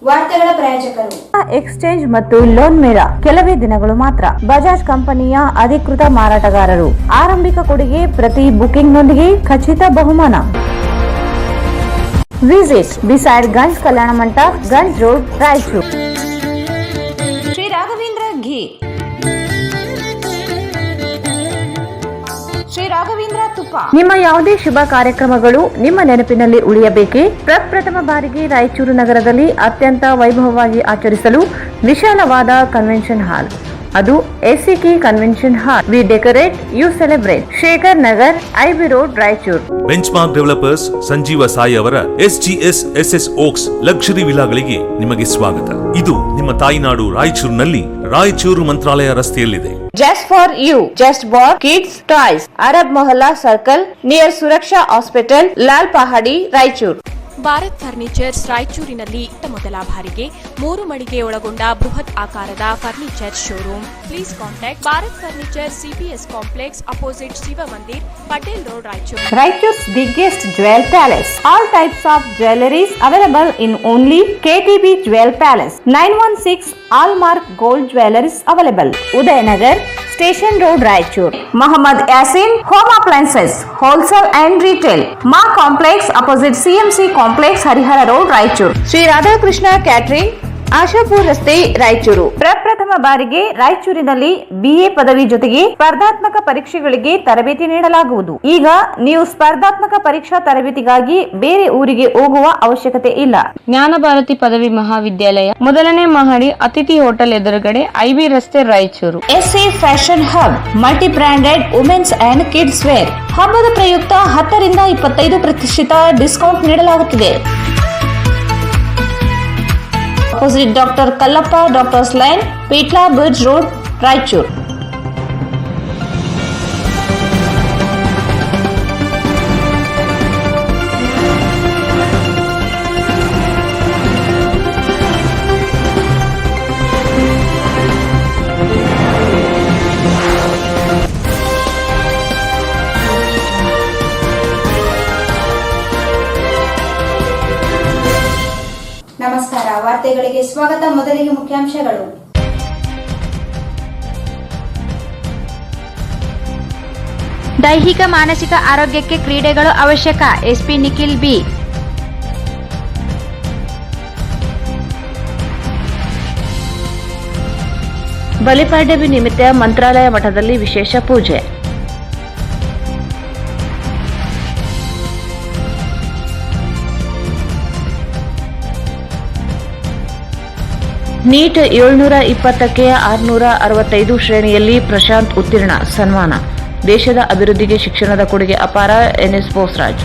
ವಾರ್ತೆಗಳ ಪ್ರಾಯೋಜಕರು ಎಕ್ಸ್ಚೇಂಜ್ ಮತ್ತು ಲೋನ್ ಮೇಳ ಕೆಲವೇ ದಿನಗಳು ಮಾತ್ರ. ಬಜಾಜ್ ಕಂಪನಿಯ ಅಧಿಕೃತ ಮಾರಾಟಗಾರರು. ಆರಂಭಿಕ ಕೊಡುಗೆ ಪ್ರತಿ ಬುಕಿಂಗ್ನೊಂದಿಗೆ ಖಚಿತ ಬಹುಮಾನ. Visit beside Ganj Kalyana Mantapa, Ganj road, Raichur. Shri Raghavendra ಘೀ, ಶ್ರೀ ರಾಘವೇಂದ್ರ ತುಪ್ಪ. ನಿಮ್ಮ ಯಾವುದೇ ಶುಭ ಕಾರ್ಯಕ್ರಮಗಳು ನಿಮ್ಮ ನೆನಪಿನಲ್ಲಿ ಉಳಿಯಬೇಕೇ? ಪ್ರಪ್ರಥಮ ಬಾರಿಗೆ ರಾಯಚೂರು ನಗರದಲ್ಲಿ ಅತ್ಯಂತ ವೈಭವವಾಗಿ ಆಚರಿಸಲು ವಿಶಾಲವಾದ ಕನ್ವೆನ್ಷನ್ ಹಾಲ್, ಅದು ACK convention hall. We decorate, you celebrate. Shekhar Nagar, IB road, Raichur. Benchmark developers Sanjeeva Sai ಅವರ SGS ಓಕ್ಸ್ ಲಕ್ಸುರಿ ವಿಲಾಗಳಿಗೆ ನಿಮಗೆ ಸ್ವಾಗತ. ಇದು ನಿಮ್ಮ ತಾಯಿನಾಡು ರಾಯಚೂರಿನಲ್ಲಿ, ರಾಯಚೂರು ಮಂತ್ರಾಲಯ ರಸ್ತೆಯಲ್ಲಿದೆ. Just for you, just bar kids toys, Arab Mohalla circle near Suraksha hospital, Lal Pahadi, Raichur. Bharat furnitures ರಾಯಚೂರಿನಲ್ಲಿ ಮೊದಲ ಬಾರಿಗೆ 3 ಮಳಿಗೆ ಒಳಗೊಂಡ ಬೃಹತ್ ಆಕಾರದ furniture showroom. Please contact Bharat furniture, CPS complex, opposite Shiva Mandir, Patel road, Raichur. Raichur's biggest jewel palace. All types of jewelries available in only KTB Jewel Palace. 916 Allmark Gold Jewelries available. Udayanagar, Station Road, Raichur. Muhammad Yasin Home Appliances, Wholesale and Retail. Ma Complex, opposite CMC Complex, Harihara Road, Raichur. Sri Radhakrishna Catering, Ashapur ರಸ್ತೆ, ರಾಯಚೂರು. ಪ್ರಪ್ರಥಮ ಬಾರಿಗೆ ರಾಯಚೂರಿನಲ್ಲಿ BA ಪದವಿ ಜೊತೆಗೆ ಸ್ಪರ್ಧಾತ್ಮಕ ಪರೀಕ್ಷೆಗಳಿಗೆ ತರಬೇತಿ ನೀಡಲಾಗುವುದು. ಈಗ ನೀವು ಸ್ಪರ್ಧಾತ್ಮಕ ಪರೀಕ್ಷಾ ತರಬೇತಿಗಾಗಿ ಬೇರೆ ಊರಿಗೆ ಹೋಗುವ ಅವಶ್ಯಕತೆ ಇಲ್ಲ. ಜ್ಞಾನ ಭಾರತಿ ಪದವಿ ಮಹಾವಿದ್ಯಾಲಯ, ಮೊದಲನೇ ಮಹಡಿ, ಅತಿಥಿ ಹೋಟೆಲ್ ಎದುರುಗಡೆ, IB ರಸ್ತೆ, Raichur. SA fashion hub, multi branded women's and kids wear. ಹಬ್ಬದ ಪ್ರಯುಕ್ತ 10 ರಿಂದ 25% ಡಿಸ್ಕೌಂಟ್ ನೀಡಲಾಗುತ್ತಿದೆ. Opposite Dr. Kallappa Doctor's Lane, Petla Bridge Road, Raichur. ನಮಸ್ಕಾರ, ವಾರ್ತೆಗಳಿಗೆ ಸ್ವಾಗತ. ಮೊದಲಿಗೆ ಮುಖ್ಯಾಂಶಗಳು. ದೈಹಿಕ ಮಾನಸಿಕ ಆರೋಗ್ಯಕ್ಕೆ ಕ್ರೀಡೆಗಳು ಅವಶ್ಯಕ. SP Nikhil B. ಬಲಿಪಾಡ್ಯಮಿ ನಿಮಿತ್ತ ಮಂತ್ರಾಲಯ ಮಠದಲ್ಲಿ ವಿಶೇಷ ಪೂಜೆ. ನೀಟ್ 720ಕ್ಕೆ 665 ಶ್ರೇಣಿಯಲ್ಲಿ ಪ್ರಶಾಂತ್ ಉತ್ತೀರ್ಣ, ಸನ್ಮಾನ. ದೇಶದ ಅಭಿವೃದ್ಧಿಗೆ ಶಿಕ್ಷಣದ ಕೊಡುಗೆ ಅಪಾರ, NS ಬೋಸರಾಜ್.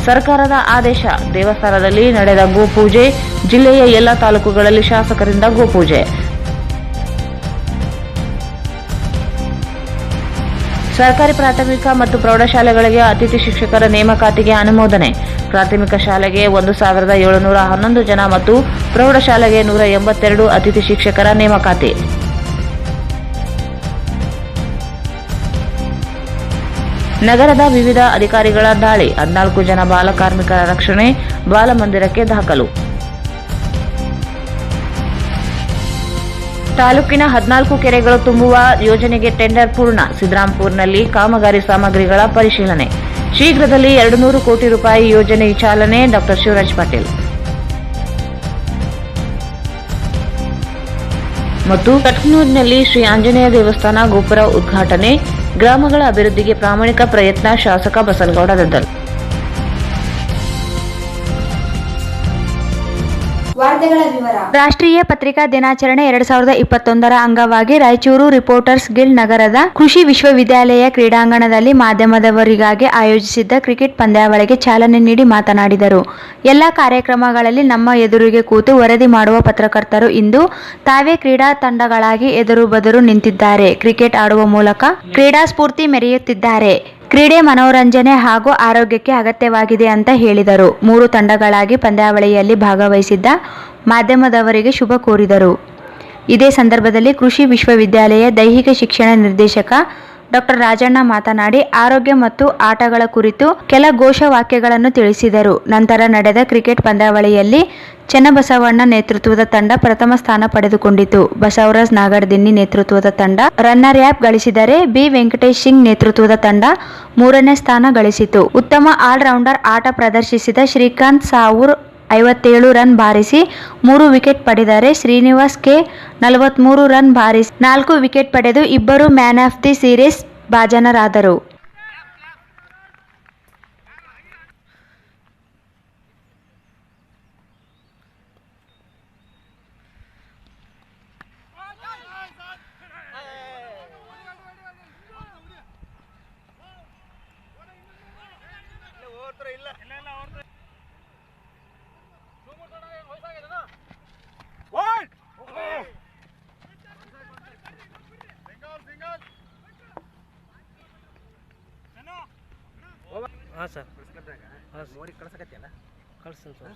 ಸರ್ಕಾರದ ಆದೇಶ, ದೇವಸ್ಥಾನದಲ್ಲಿ ನಡೆದ ಗೋಪೂಜೆ. ಜಿಲ್ಲೆಯ ಎಲ್ಲ ತಾಲೂಕುಗಳಲ್ಲಿ ಶಾಸಕರಿಂದ ಗೋಪೂಜೆ. ಸರ್ಕಾರಿ ಪ್ರಾಥಮಿಕ ಮತ್ತು ಪ್ರೌಢಶಾಲೆಗಳಿಗೆ ಅತಿಥಿ ಶಿಕ್ಷಕರ ನೇಮಕಾತಿಗೆ ಅನುಮೋದನೆ. ಪ್ರಾಥಮಿಕ ಶಾಲೆಗೆ 1711 ಜನ ಮತ್ತು ಪ್ರೌಢಶಾಲೆಗೆ 182 ಅತಿಥಿ ಶಿಕ್ಷಕರ ನೇಮಕಾತಿ. ನಗರದ ವಿವಿಧ ಅಧಿಕಾರಿಗಳ ದಾಳಿ, 14 ಜನ ಬಾಲ ಕಾರ್ಮಿಕರ ರಕ್ಷಣೆ, ಬಾಲಮಂದಿರಕ್ಕೆ ದಾಖಲು. ತಾಲೂಕಿನ 14 ಕೆರೆಗಳು ತುಂಬುವ ಯೋಜನೆಗೆ ಟೆಂಡರ್ ಪೂರ್ಣ. ಸಿದ್ದರಾಂಪುರ್ನಲ್ಲಿ ಕಾಮಗಾರಿ ಸಾಮಗ್ರಿಗಳ ಪರಿಶೀಲನೆ. ಶೀಘ್ರದಲ್ಲಿ 200 ಕೋಟಿ ರೂಪಾಯಿ ಯೋಜನೆ ಚಾಲನೆ. ಡಾ ಶಿವರಾಜ್ ಪಾಟೀಲ್. ಮತ್ತು ಕಟ್ನೂರಿನಲ್ಲಿ ಶ್ರೀ ಆಂಜನೇಯ ದೇವಸ್ಥಾನ ಗೋಪುರ ಉದ್ಘಾಟನೆ. ಗ್ರಾಮಗಳ ಅಭಿವೃದ್ಧಿಗೆ ಪ್ರಾಮಾಣಿಕ ಪ್ರಯತ್ನ, ಶಾಸಕ ಬಸನಗೌಡ ದದ್ದಲ್. ವಾರ್ತೆಗಳ ವಿವರ. ರಾಷ್ಟ್ರೀಯ ಪತ್ರಿಕಾ ದಿನಾಚರಣೆ 2021ರ ಅಂಗವಾಗಿ ರಾಯಚೂರು ರಿಪೋರ್ಟರ್ಸ್ ಗಿಲ್ಡ್ ನಗರದ ಕೃಷಿ ವಿಶ್ವವಿದ್ಯಾಲಯ ಕ್ರೀಡಾಂಗಣದಲ್ಲಿ ಮಾಧ್ಯಮದವರಿಗಾಗಿ ಆಯೋಜಿಸಿದ್ದ ಕ್ರಿಕೆಟ್ ಪಂದ್ಯಾವಳಿಗೆ ಚಾಲನೆ ನೀಡಿ ಮಾತನಾಡಿದರು. ಎಲ್ಲಾ ಕಾರ್ಯಕ್ರಮಗಳಲ್ಲಿ ನಮ್ಮ ಎದುರಿಗೆ ಕೂತು ವರದಿ ಮಾಡುವ ಪತ್ರಕರ್ತರು ಇಂದು ತಾವೇ ಕ್ರೀಡಾ ತಂಡಗಳಾಗಿ ಎದುರು ಬದುರು ನಿಂತಿದ್ದಾರೆ. ಕ್ರಿಕೆಟ್ ಆಡುವ ಮೂಲಕ ಕ್ರೀಡಾ ಸ್ಫೂರ್ತಿ ಮೆರೆಯುತ್ತಿದ್ದಾರೆ. ಕ್ರೀಡೆ ಮನೋರಂಜನೆ ಹಾಗೂ ಆರೋಗ್ಯಕ್ಕೆ ಅಗತ್ಯವಾಗಿದೆ ಅಂತ ಹೇಳಿದರು. 3 ತಂಡಗಳಾಗಿ ಪಂದ್ಯಾವಳಿಯಲ್ಲಿ ಭಾಗವಹಿಸಿದ್ದ ಮಾಧ್ಯಮದವರಿಗೆ ಶುಭ ಕೋರಿದರು. ಇದೇ ಸಂದರ್ಭದಲ್ಲಿ ಕೃಷಿ ವಿಶ್ವವಿದ್ಯಾಲಯ ದೈಹಿಕ ಶಿಕ್ಷಣ ನಿರ್ದೇಶಕ ಡಾಕ್ಟರ್ ರಾಜಣ್ಣ ಮಾತನಾಡಿ ಆರೋಗ್ಯ ಮತ್ತು ಆಟಗಳ ಕುರಿತು ಕೆಲ ಘೋಷವಾಕ್ಯಗಳನ್ನು ತಿಳಿಸಿದರು. ನಂತರ ನಡೆದ ಕ್ರಿಕೆಟ್ ಪಂದ್ಯಾವಳಿಯಲ್ಲಿ ಚೆನ್ನಬಸವಣ್ಣ ನೇತೃತ್ವದ ತಂಡ ಪ್ರಥಮ ಸ್ಥಾನ ಪಡೆದುಕೊಂಡಿತು. ಬಸವರಾಜ್ ನಾಗರದಿನ್ನಿ ನೇತೃತ್ವದ ತಂಡ ರನ್ನರ್ ಆಪ್ ಗಳಿಸಿದರೆ ಬಿ ವೆಂಕಟೇಶ್ ಸಿಂಗ್ ನೇತೃತ್ವದ ತಂಡ 3ನೇ ಸ್ಥಾನ ಗಳಿಸಿತು. ಉತ್ತಮ ಆಲ್ರೌಂಡರ್ ಆಟ ಪ್ರದರ್ಶಿಸಿದ ಶ್ರೀಕಾಂತ್ ಸಾವೂರ್ 57 ರನ್ ಬಾರಿಸಿ 3 ವಿಕೆಟ್ ಪಡೆದರೆ ಶ್ರೀನಿವಾಸ್ ಕೆ 43 ರನ್ ಬಾರಿಸಿ 4 ವಿಕೆಟ್ ಪಡೆದು ಇಬ್ಬರು ಮ್ಯಾನ್ ಆಫ್ ದಿ ಸೀರೀಸ್ ಭಾಜನರಾದರು. ಹಾಂ ಸರ್ ನೋಡಿ ಕಳ್ಸಕತ್ತಿಯಲ್ಲ ಕಳ್ಸ್ತೀನಿ ಸರ್.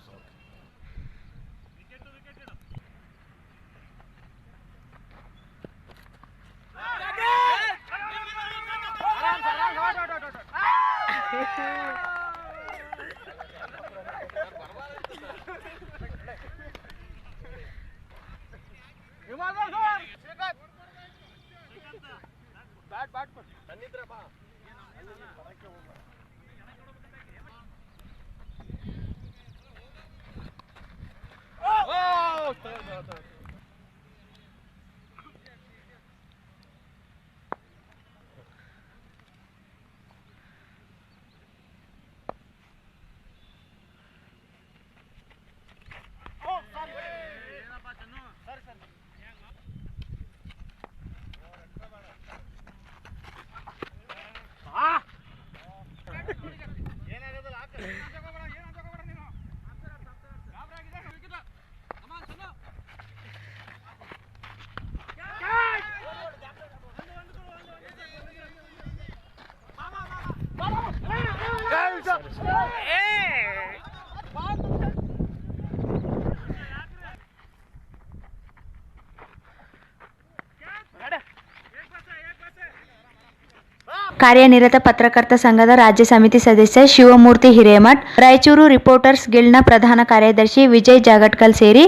ಕಾರ್ಯನಿರತ ಪತ್ರಕರ್ತ ಸಂಘದ ರಾಜ್ಯ ಸಮಿತಿ ಸದಸ್ಯ ಶಿವಮೂರ್ತಿ ಹಿರೇಮಠ್, ರಾಯಚೂರು ರಿಪೋರ್ಟರ್ಸ್ ಗಿಲ್ಡ್ನ ಪ್ರಧಾನ ಕಾರ್ಯದರ್ಶಿ ವಿಜಯ್ ಜಾಗಟ್ಕಲ್ ಸೇರಿ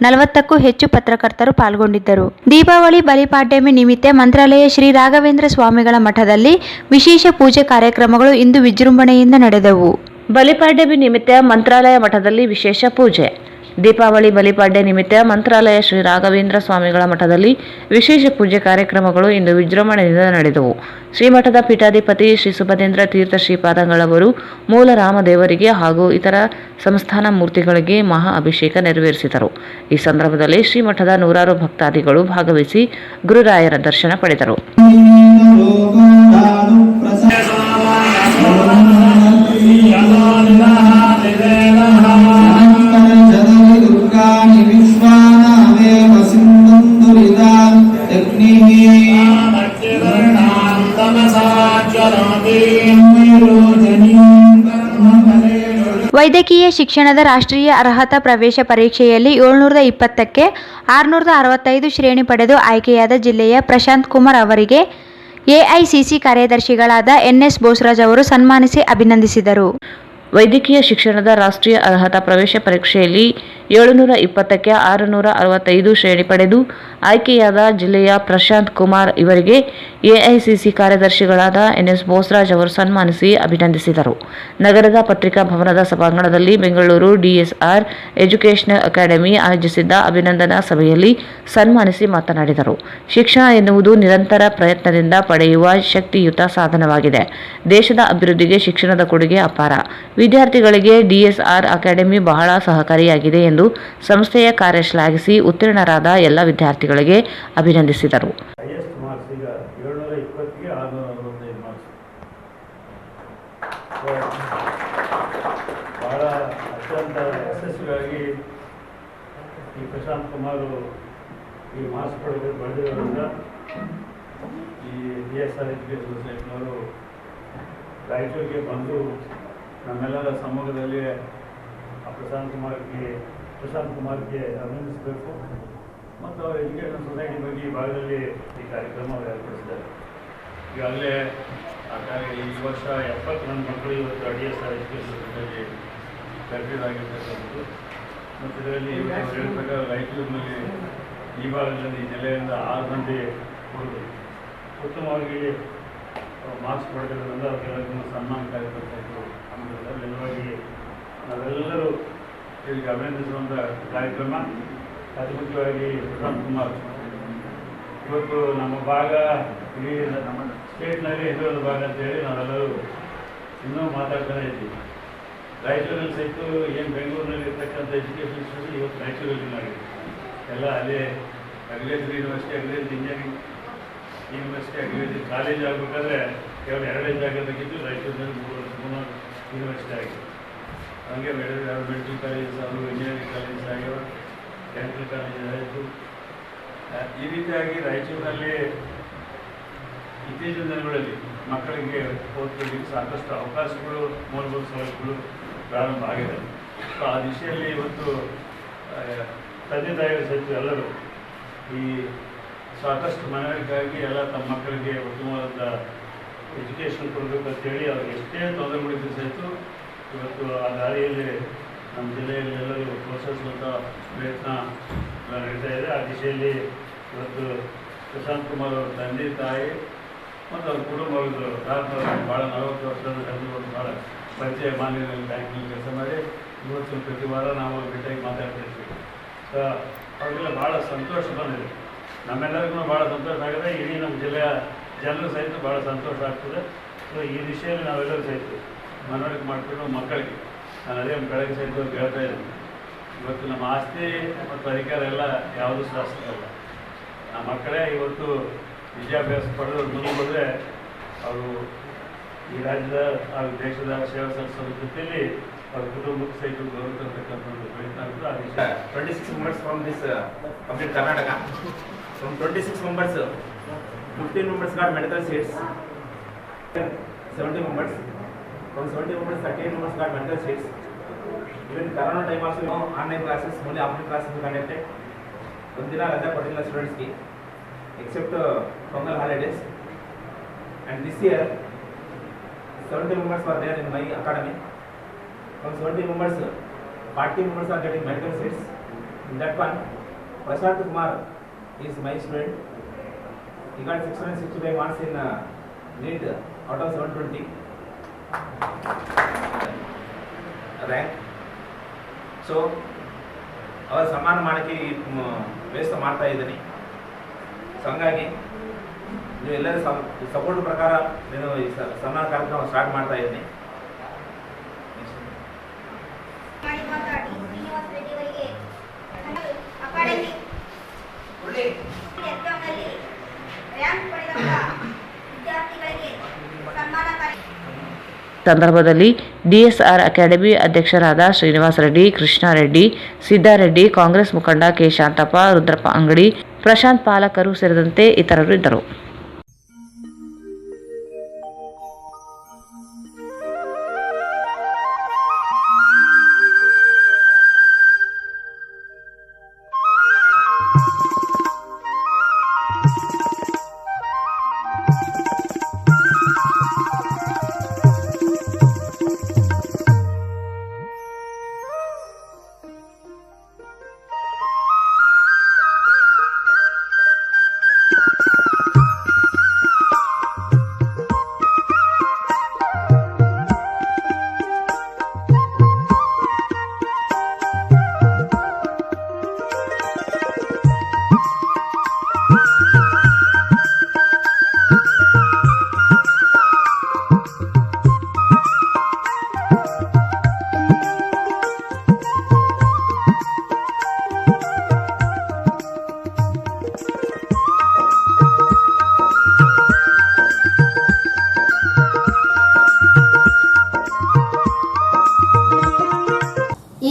40ಕ್ಕೂ ಹೆಚ್ಚು ಪತ್ರಕರ್ತರು ಪಾಲ್ಗೊಂಡಿದ್ದರು. ದೀಪಾವಳಿ ಬಲಿಪಾಡ್ಯಮಿ ನಿಮಿತ್ತ ಮಂತ್ರಾಲಯ ಶ್ರೀ ರಾಘವೇಂದ್ರ ಸ್ವಾಮಿಗಳ ಮಠದಲ್ಲಿ ವಿಶೇಷ ಪೂಜೆ ಕಾರ್ಯಕ್ರಮಗಳು ಇಂದು ವಿಜೃಂಭಣೆಯಿಂದ ನಡೆದವು. ಬಲಿಪಾಡ್ಯಮಿ ನಿಮಿತ್ತ ಮಂತ್ರಾಲಯ ಮಠದಲ್ಲಿ ವಿಶೇಷ ಪೂಜೆ. ದೀಪಾವಳಿ ಬಲಿಪಾಡ್ಯ ನಿಮಿತ್ತ ಮಂತ್ರಾಲಯ ಶ್ರೀ ರಾಘವೇಂದ್ರ ಸ್ವಾಮಿಗಳ ಮಠದಲ್ಲಿ ವಿಶೇಷ ಪೂಜೆ ಕಾರ್ಯಕ್ರಮಗಳು ಇಂದು ವಿಜೃಂಭಣೆಯಿಂದ ನಡೆದವು. ಶ್ರೀಮಠದ ಪೀಠಾಧಿಪತಿ ಶ್ರೀ ಸುಬದೇಂದ್ರ ತೀರ್ಥ ಶ್ರೀಪಾದಂಗಳವರು ಮೂಲ ರಾಮದೇವರಿಗೆ ಹಾಗೂ ಇತರ ಸಂಸ್ಥಾನ ಮೂರ್ತಿಗಳಿಗೆ ಮಹಾ ಅಭಿಷೇಕ ನೆರವೇರಿಸಿದರು. ಈ ಸಂದರ್ಭದಲ್ಲಿ ಶ್ರೀಮಠದ ನೂರಾರು ಭಕ್ತಾದಿಗಳು ಭಾಗವಹಿಸಿ ಗುರುರಾಯರ ದರ್ಶನ ಪಡೆದರು. ವೈದ್ಯಕೀಯ ಶಿಕ್ಷಣದ ರಾಷ್ಟ್ರೀಯ ಅರ್ಹತಾ ಪ್ರವೇಶ ಪರೀಕ್ಷೆಯಲ್ಲಿ 720ಕ್ಕೆ 665 ಶ್ರೇಣಿ ಪಡೆದು ಆಯ್ಕೆಯಾದ ಜಿಲ್ಲೆಯ ಪ್ರಶಾಂತ್ ಕುಮಾರ್ ಅವರಿಗೆ ಎಐಸಿಸಿ ಕಾರ್ಯದರ್ಶಿಗಳಾದ ಎನ್ಎಸ್ ಬೋಸರಾಜ್ ಅವರು ಸನ್ಮಾನಿಸಿ ಅಭಿನಂದಿಸಿದರು. ವೈದ್ಯಕೀಯ ಶಿಕ್ಷಣದ ರಾಷ್ಟ್ರೀಯ ಅರ್ಹತಾ ಪ್ರವೇಶ ಪರೀಕ್ಷೆಯಲ್ಲಿ 720ಕ್ಕೆ 665 ಶ್ರೇಣಿ ಪಡೆದು ಆಯ್ಕೆಯಾದ ಜಿಲ್ಲೆಯ ಪ್ರಶಾಂತ್ ಕುಮಾರ್ ಇವರಿಗೆ ಎಐಸಿಸಿ ಕಾರ್ಯದರ್ಶಿಗಳಾದ ಎನ್ಎಸ್ ಬೋಸರಾಜ್ ಅವರು ಸನ್ಮಾನಿಸಿ ಅಭಿನಂದಿಸಿದರು. ನಗರದ ಪತ್ರಿಕಾ ಭವನದ ಸಭಾಂಗಣದಲ್ಲಿ ಬೆಂಗಳೂರು ಡಿಎಸ್ಆರ್ ಎಜುಕೇಷನಲ್ ಅಕಾಡೆಮಿ ಆಯೋಜಿಸಿದ್ದ ಅಭಿನಂದನಾ ಸಭೆಯಲ್ಲಿ ಸನ್ಮಾನಿಸಿ ಮಾತನಾಡಿದರು. ಶಿಕ್ಷಣ ಎನ್ನುವುದು ನಿರಂತರ ಪ್ರಯತ್ನದಿಂದ ಪಡೆಯುವ ಶಕ್ತಿಯುತ ಸಾಧನವಾಗಿದೆ. ದೇಶದ ಅಭಿವೃದ್ಧಿಗೆ ಶಿಕ್ಷಣದ ಕೊಡುಗೆ ಅಪಾರ. ವಿದ್ಯಾರ್ಥಿಗಳಿಗೆ ಡಿಎಸ್ಆರ್ ಅಕಾಡೆಮಿ ಬಹಳ ಸಹಕಾರಿಯಾಗಿದೆ ಎಂದು ಸಂಸ್ಥೆಯ ಕಾರ್ಯ ಶ್ಲಾಘಿಸಿ ಉತ್ತೀರ್ಣರಾದ ಎಲ್ಲ ವಿದ್ಯಾರ್ಥಿಗಳಿಗೆ ಅಭಿನಂದಿಸಿದರು. ಬಹಳ ಅತ್ಯಂತ ಯಶಸ್ವಿಯಾಗಿ ಈ ಪ್ರಶಾಂತ್ ಕುಮಾರ್ ಈ ಮಾರ್ಕ್ಸ್ ಪಡೆದಿರೋದ್ರಿಂದ ಈ DSR ಎಜುಕೇಷನ್ ಸೊಸೈಟಿನವರು ರಾಯಚೂರಿಗೆ ಬಂದು ನಮ್ಮೆಲ್ಲರ ಸಮ್ಮುಖದಲ್ಲಿ ಪ್ರಶಾಂತ್ ಕುಮಾರ್ಗೆ ಅಭಿನಂದಿಸಬೇಕು ಮತ್ತು ಅವರ ಎಜುಕೇಷನ್ ಸೊಸೈಟಿ ಬಗ್ಗೆ ಈ ಭಾಗದಲ್ಲಿ ಈ ಕಾರ್ಯಕ್ರಮ ಏರ್ಪಡಿಸಿದ್ದಾರೆ. ಈಗಾಗಲೇ ಈ ವರ್ಷ 70 ನನ್ನ ಮಕ್ಕಳು ಇವತ್ತು IDSR ಎಜುಕೇಷನಲ್ಲಿ ಕರ್ಫ್ಯೂಡ್ ಆಗಿರ್ತಕ್ಕಂಥದ್ದು. ಮತ್ತು ಇದರಲ್ಲಿ ಹೇಳಿದ ಪ್ರಕಾರ ರಾಯಚೂರಿನಲ್ಲಿ ಈ ಭಾಗದಲ್ಲಿ ಜಿಲ್ಲೆಯಿಂದ 6 ಮಂದಿ ಹುಡುಗರು ಉತ್ತಮವಾಗಿ ಮಾರ್ಕ್ಸ್ ಪಡೆದಿರೋದ್ರಿಂದ ಅವರಿಗೆಲ್ಲರಿಗೂ ಸನ್ಮಾನ ಕಾರ್ಯಕ್ರಮ ನಿಜವಾಗಿ ನಾವೆಲ್ಲರೂ ಇದಕ್ಕೆ ಅಭಿನಂದಿಸುವಂಥ ಕಾರ್ಯಕ್ರಮ. ಅತಿ ಮುಖ್ಯವಾಗಿ ಪ್ರಶಾಂತ್ ಕುಮಾರ್ ಇವತ್ತು ನಮ್ಮ ಭಾಗ ಇಡೀ ನಮ್ಮ ಸ್ಟೇಟ್ನಲ್ಲಿ ಹಿಂದುಳಿದ ಭಾಗ ಅಂತೇಳಿ ನಾವೆಲ್ಲರೂ ಇನ್ನೂ ಮಾತಾಡ್ತಾನೆ ಇದ್ದೀವಿ. ರಾಯಚೂರಲ್ಲಿ ಸಹಿತ ಏನು ಬೆಂಗಳೂರಿನಲ್ಲಿ ಇರ್ತಕ್ಕಂಥ ಎಜುಕೇಷನ್ ಇನ್ಸ್ಟಿಟ್ಯೂಟ್ ಇವತ್ತು ರಾಯಚೂರಲ್ಲಿ ಆಗಿದೆ. ಎಲ್ಲ ಅಲ್ಲೇ agriculture university, agriculture engineering university, agriculture college ಆಗಬೇಕಾದ್ರೆ ಕೇವಲ 2 ಜಾಗದಾಗಿದ್ದು ರಾಯಚೂರಿನಲ್ಲಿ 3 ಯೂನಿವರ್ಸಿಟಿ ಆಗಿದೆ. ಹಾಗೆ ಮೆಡಿಕಲ್ ಕಾಲೇಜಸ್ ಅದು ಇಂಜಿನಿಯರಿಂಗ್ ಕಾಲೇಜಸ್ ಆಗ್ಯಾವ, ಡೆಂಟಲ್ ಕಾಲೇಜಸ್ ಆಯಿತು. ಈ ರೀತಿಯಾಗಿ ರಾಯಚೂರಿನಲ್ಲಿ ಇತ್ತೀಚಿನ ದಿನಗಳಲ್ಲಿ ಮಕ್ಕಳಿಗೆ ಓದ್ಕೊಳ್ಳಿಕ್ಕೆ ಸಾಕಷ್ಟು ಅವಕಾಶಗಳು, ಮೂಲಭೂತ ಸೌಲಭ್ಯಗಳು ಪ್ರಾರಂಭ ಆಗಿದೆ. ಸೊ ಆ ದಿಶೆಯಲ್ಲಿ ಇವತ್ತು ತಂದೆ ತಾಯಿಗಳು ಸಹಿತ ಎಲ್ಲರೂ ಈ ಸಾಕಷ್ಟು ಮನವರಿಕೆಯಾಗಿ ಎಲ್ಲ ತಮ್ಮ ಮಕ್ಕಳಿಗೆ ಉತ್ತಮವಾದ ಎಜುಕೇಷನ್ ಕೊಡಬೇಕು ಅಂತೇಳಿ ಅವ್ರಿಗೆ ಎಷ್ಟೇ ತೊಂದರೆಗಳಿದ್ರು ಸಹಿತ ಇವತ್ತು ಆ ದಾರಿಯಲ್ಲಿ ನಮ್ಮ ಜಿಲ್ಲೆಯಲ್ಲಿ ಎಲ್ಲರೂ ಪ್ರೋತ್ಸಾಹಿಸುವಂಥ ಪ್ರಯತ್ನ ನಡೀತಾ ಇದೆ. ಆ ದಿಶೆಯಲ್ಲಿ ಇವತ್ತು ಪ್ರಶಾಂತ್ ಕುಮಾರ್ ಅವರ ತಂದೆ ತಾಯಿ ಮತ್ತು ಅವ್ರ ಕುಟುಂಬಗಳು ಭಾಳ 40 ವರ್ಷದ ಹೆಸರು ಭಾಳ ಪರಿಚಯ ಮಾನ್ಯದಲ್ಲಿ ಬ್ಯಾಂಕಿನಲ್ಲಿ ಕೆಲಸ ಮಾಡಿ ಇವತ್ತು ಪ್ರತಿ ವಾರ ನಾವು ಭೇಟಿಯಾಗಿ ಮಾತಾಡ್ತಿರ್ತೀವಿ. ಸೊ ಅವ್ರಿಗೆಲ್ಲ ಭಾಳ ಸಂತೋಷ ಬಂದಿದೆ. ನಮ್ಮೆಲ್ಲರಿಗೂ ಭಾಳ ಸಂತೋಷ ಆಗಿದೆ. ಇಡೀ ನಮ್ಮ ಜಿಲ್ಲೆಯ ಜನರು ಸಹಿತ ಭಾಳ ಸಂತೋಷ ಆಗ್ತದೆ. ಸೊ ಈ ದಿಶೆಯಲ್ಲಿ ನಾವೆಲ್ಲರೂ ಸಹಿತ ಮನವರಿಕೆ ಮಾಡಿಕೊಂಡು ಮಕ್ಕಳಿಗೆ ನಾನು ಅದೇ ಬೆಳಗ್ಗೆ ಸಹಿತ ಹೇಳ್ತಾ ಇದ್ದೀನಿ, ಇವತ್ತು ನಮ್ಮ ಆಸ್ತಿ ಮತ್ತು ಅಧಿಕಾರ ಎಲ್ಲ ಯಾವುದೂ ಶಾಸ್ತ್ರ ಅಲ್ಲ. ನಮ್ಮ ಮಕ್ಕಳೇ ಇವತ್ತು ವಿದ್ಯಾಭ್ಯಾಸ ಪಡೆದು ಮುಂದೆ ಹೋದರೆ ಅವರು ಈ ರಾಜ್ಯದ ಹಾಗೂ ದೇಶದ ಸೇವೆ ಸಲ್ಲಿಸೋ ಜೊತೆಯಲ್ಲಿ ಅವ್ರ ಕುಟುಂಬಕ್ಕೆ ಸಹಿತ ಗೌರವ ತರತಕ್ಕಂಥ ಒಂದು ಪ್ರಯತ್ನ ಆಗುತ್ತೆ. ಆ ದಿಶೆ 26 members from this complete Karnataka. From 26 members, 15 members got medical seats. 70 members. From 70 members, 38 members got medical seats. Even Corona time also, online classes, only offline classes were conducted. One day, raja kottilla students ki, except Pongal holidays. And this year, 70 members were there in my academy. From 70 members, 40 members are getting medical seats. In that one, Prashant Kumar is my student. He got 665 marks in NEET out of 720 rank. So, ಅವರ ಸನ್ಮಾನ ಮಾಡೋಕ್ಕೆ ವ್ಯವಸ್ಥೆ ಮಾಡ್ತಾ ಇದ್ದೀನಿ. So ಹಂಗಾಗಿ ನೀವೆಲ್ಲರೂ support ಪ್ರಕಾರ నేను ಈ ಸನ್ಮಾನ ಕಾರ್ಯಕ್ರಮ ಸ್ಟಾರ್ಟ್ ಮಾಡ್ತಾ ಇದ್ದೀನಿ. ಸಂದರ್ಭದಲ್ಲಿ ಡಿಎಸ್ಆರ್ ಅಕಾಡೆಮಿ ಅಧ್ಯಕ್ಷರಾದ ಶ್ರೀನಿವಾಸ ರೆಡ್ಡಿ, ಕೃಷ್ಣ ರೆಡ್ಡಿ, ಸಿದ್ದಾರೆಡ್ಡಿ, ಕಾಂಗ್ರೆಸ್ ಮುಖಂಡ ಕೆ ಶಾಂತಪ್ಪ, ರುದ್ರಪ್ಪ ಅಂಗಡಿ, ಪ್ರಶಾಂತ್ ಪಾಲಕರು ಸೇರಿದಂತೆ ಇತರರು ಇದ್ದರು.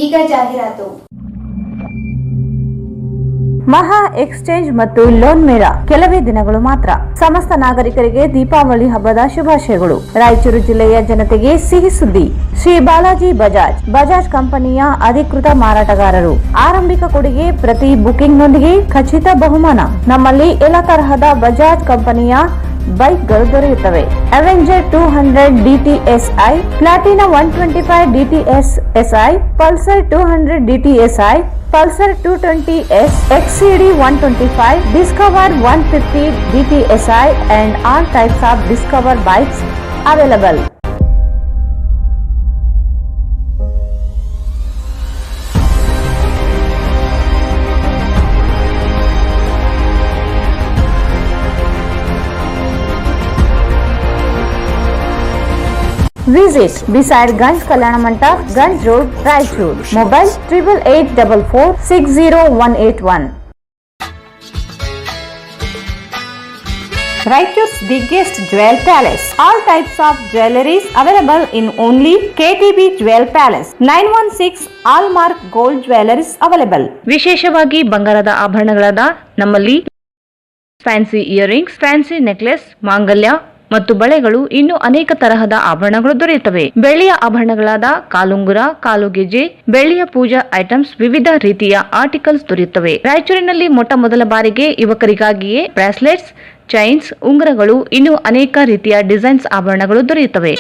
ಈಗ ಜಾಹೀರಾತು. ಮಹಾ ಎಕ್ಸ್ಚೇಂಜ್ ಮತ್ತು ಲೋನ್ ಮೇಳ ಕೆಲವೇ ದಿನಗಳು ಮಾತ್ರ. ಸಮಸ್ತ ನಾಗರಿಕರಿಗೆ ದೀಪಾವಳಿ ಹಬ್ಬದ ಶುಭಾಶಯಗಳು. ರಾಯಚೂರು ಜಿಲ್ಲೆಯ ಜನತೆಗೆ ಸಿಹಿ ಸುದ್ದಿ. ಶ್ರೀ ಬಾಲಾಜಿ ಬಜಾಜ್ ಕಂಪನಿಯ ಅಧಿಕೃತ ಮಾರಾಟಗಾರರು. ಆರಂಭಿಕ ಕೊಡುಗೆ ಪ್ರತಿ ಬುಕಿಂಗ್ ನೊಂದಿಗೆ ಖಚಿತ ಬಹುಮಾನ. ನಮ್ಮಲ್ಲಿ ಎಲ್ಲ ತರಹದ ಬಜಾಜ್ ಕಂಪನಿಯ ಬೈಕ್ಗಳು ದೊರೆಯುತ್ತವೆ. Avenger 200 DTSI, Platina 125 DTSI, Pulsar 200 DTSI, Pulsar 220S, XCD 125, Discover 150 DTSI and all types of Discover bikes available. Visit beside Ganj Kalyana Mandap, Ganj Road, Raichur. Mobile 8884460181. Raichur's biggest jewel palace. All types of jewelries available in only KTB Jewel Palace. 916 Allmark Gold Jewelries available. ವಿಶೇಷವಾಗಿ ಬಂಗಾರದ ಆಭರಣಗಳಾದ ನಮ್ಮಲ್ಲಿ fancy earrings, fancy necklace, ಮಾಂಗಲ್ಯ ಮತ್ತು ಬಳೆಗಳು ಇನ್ನೂ ಅನೇಕ ತರಹದ ಆಭರಣಗಳು ದೊರೆಯುತ್ತವೆ. ಬೆಳ್ಳಿಯ ಆಭರಣಗಳಾದ ಕಾಲುಂಗುರ, ಕಾಲುಗೆಜೆ, ಬೆಳ್ಳಿಯ ಪೂಜಾ ಐಟಮ್ಸ್, ವಿವಿಧ ರೀತಿಯ ಆರ್ಟಿಕಲ್ಸ್ ದೊರೆಯುತ್ತವೆ. ರಾಯಚೂರಿನಲ್ಲಿ ಮೊಟ್ಟ ಮೊದಲ ಬಾರಿಗೆ ಯುವಕರಿಗಾಗಿಯೇ ಬ್ರಾಸ್ಲೆಟ್ಸ್, ಚೈನ್ಸ್, ಉಂಗುರಗಳು, ಇನ್ನೂ ಅನೇಕ ರೀತಿಯ ಡಿಸೈನ್ಸ್ ಆಭರಣಗಳು ದೊರೆಯುತ್ತವೆ.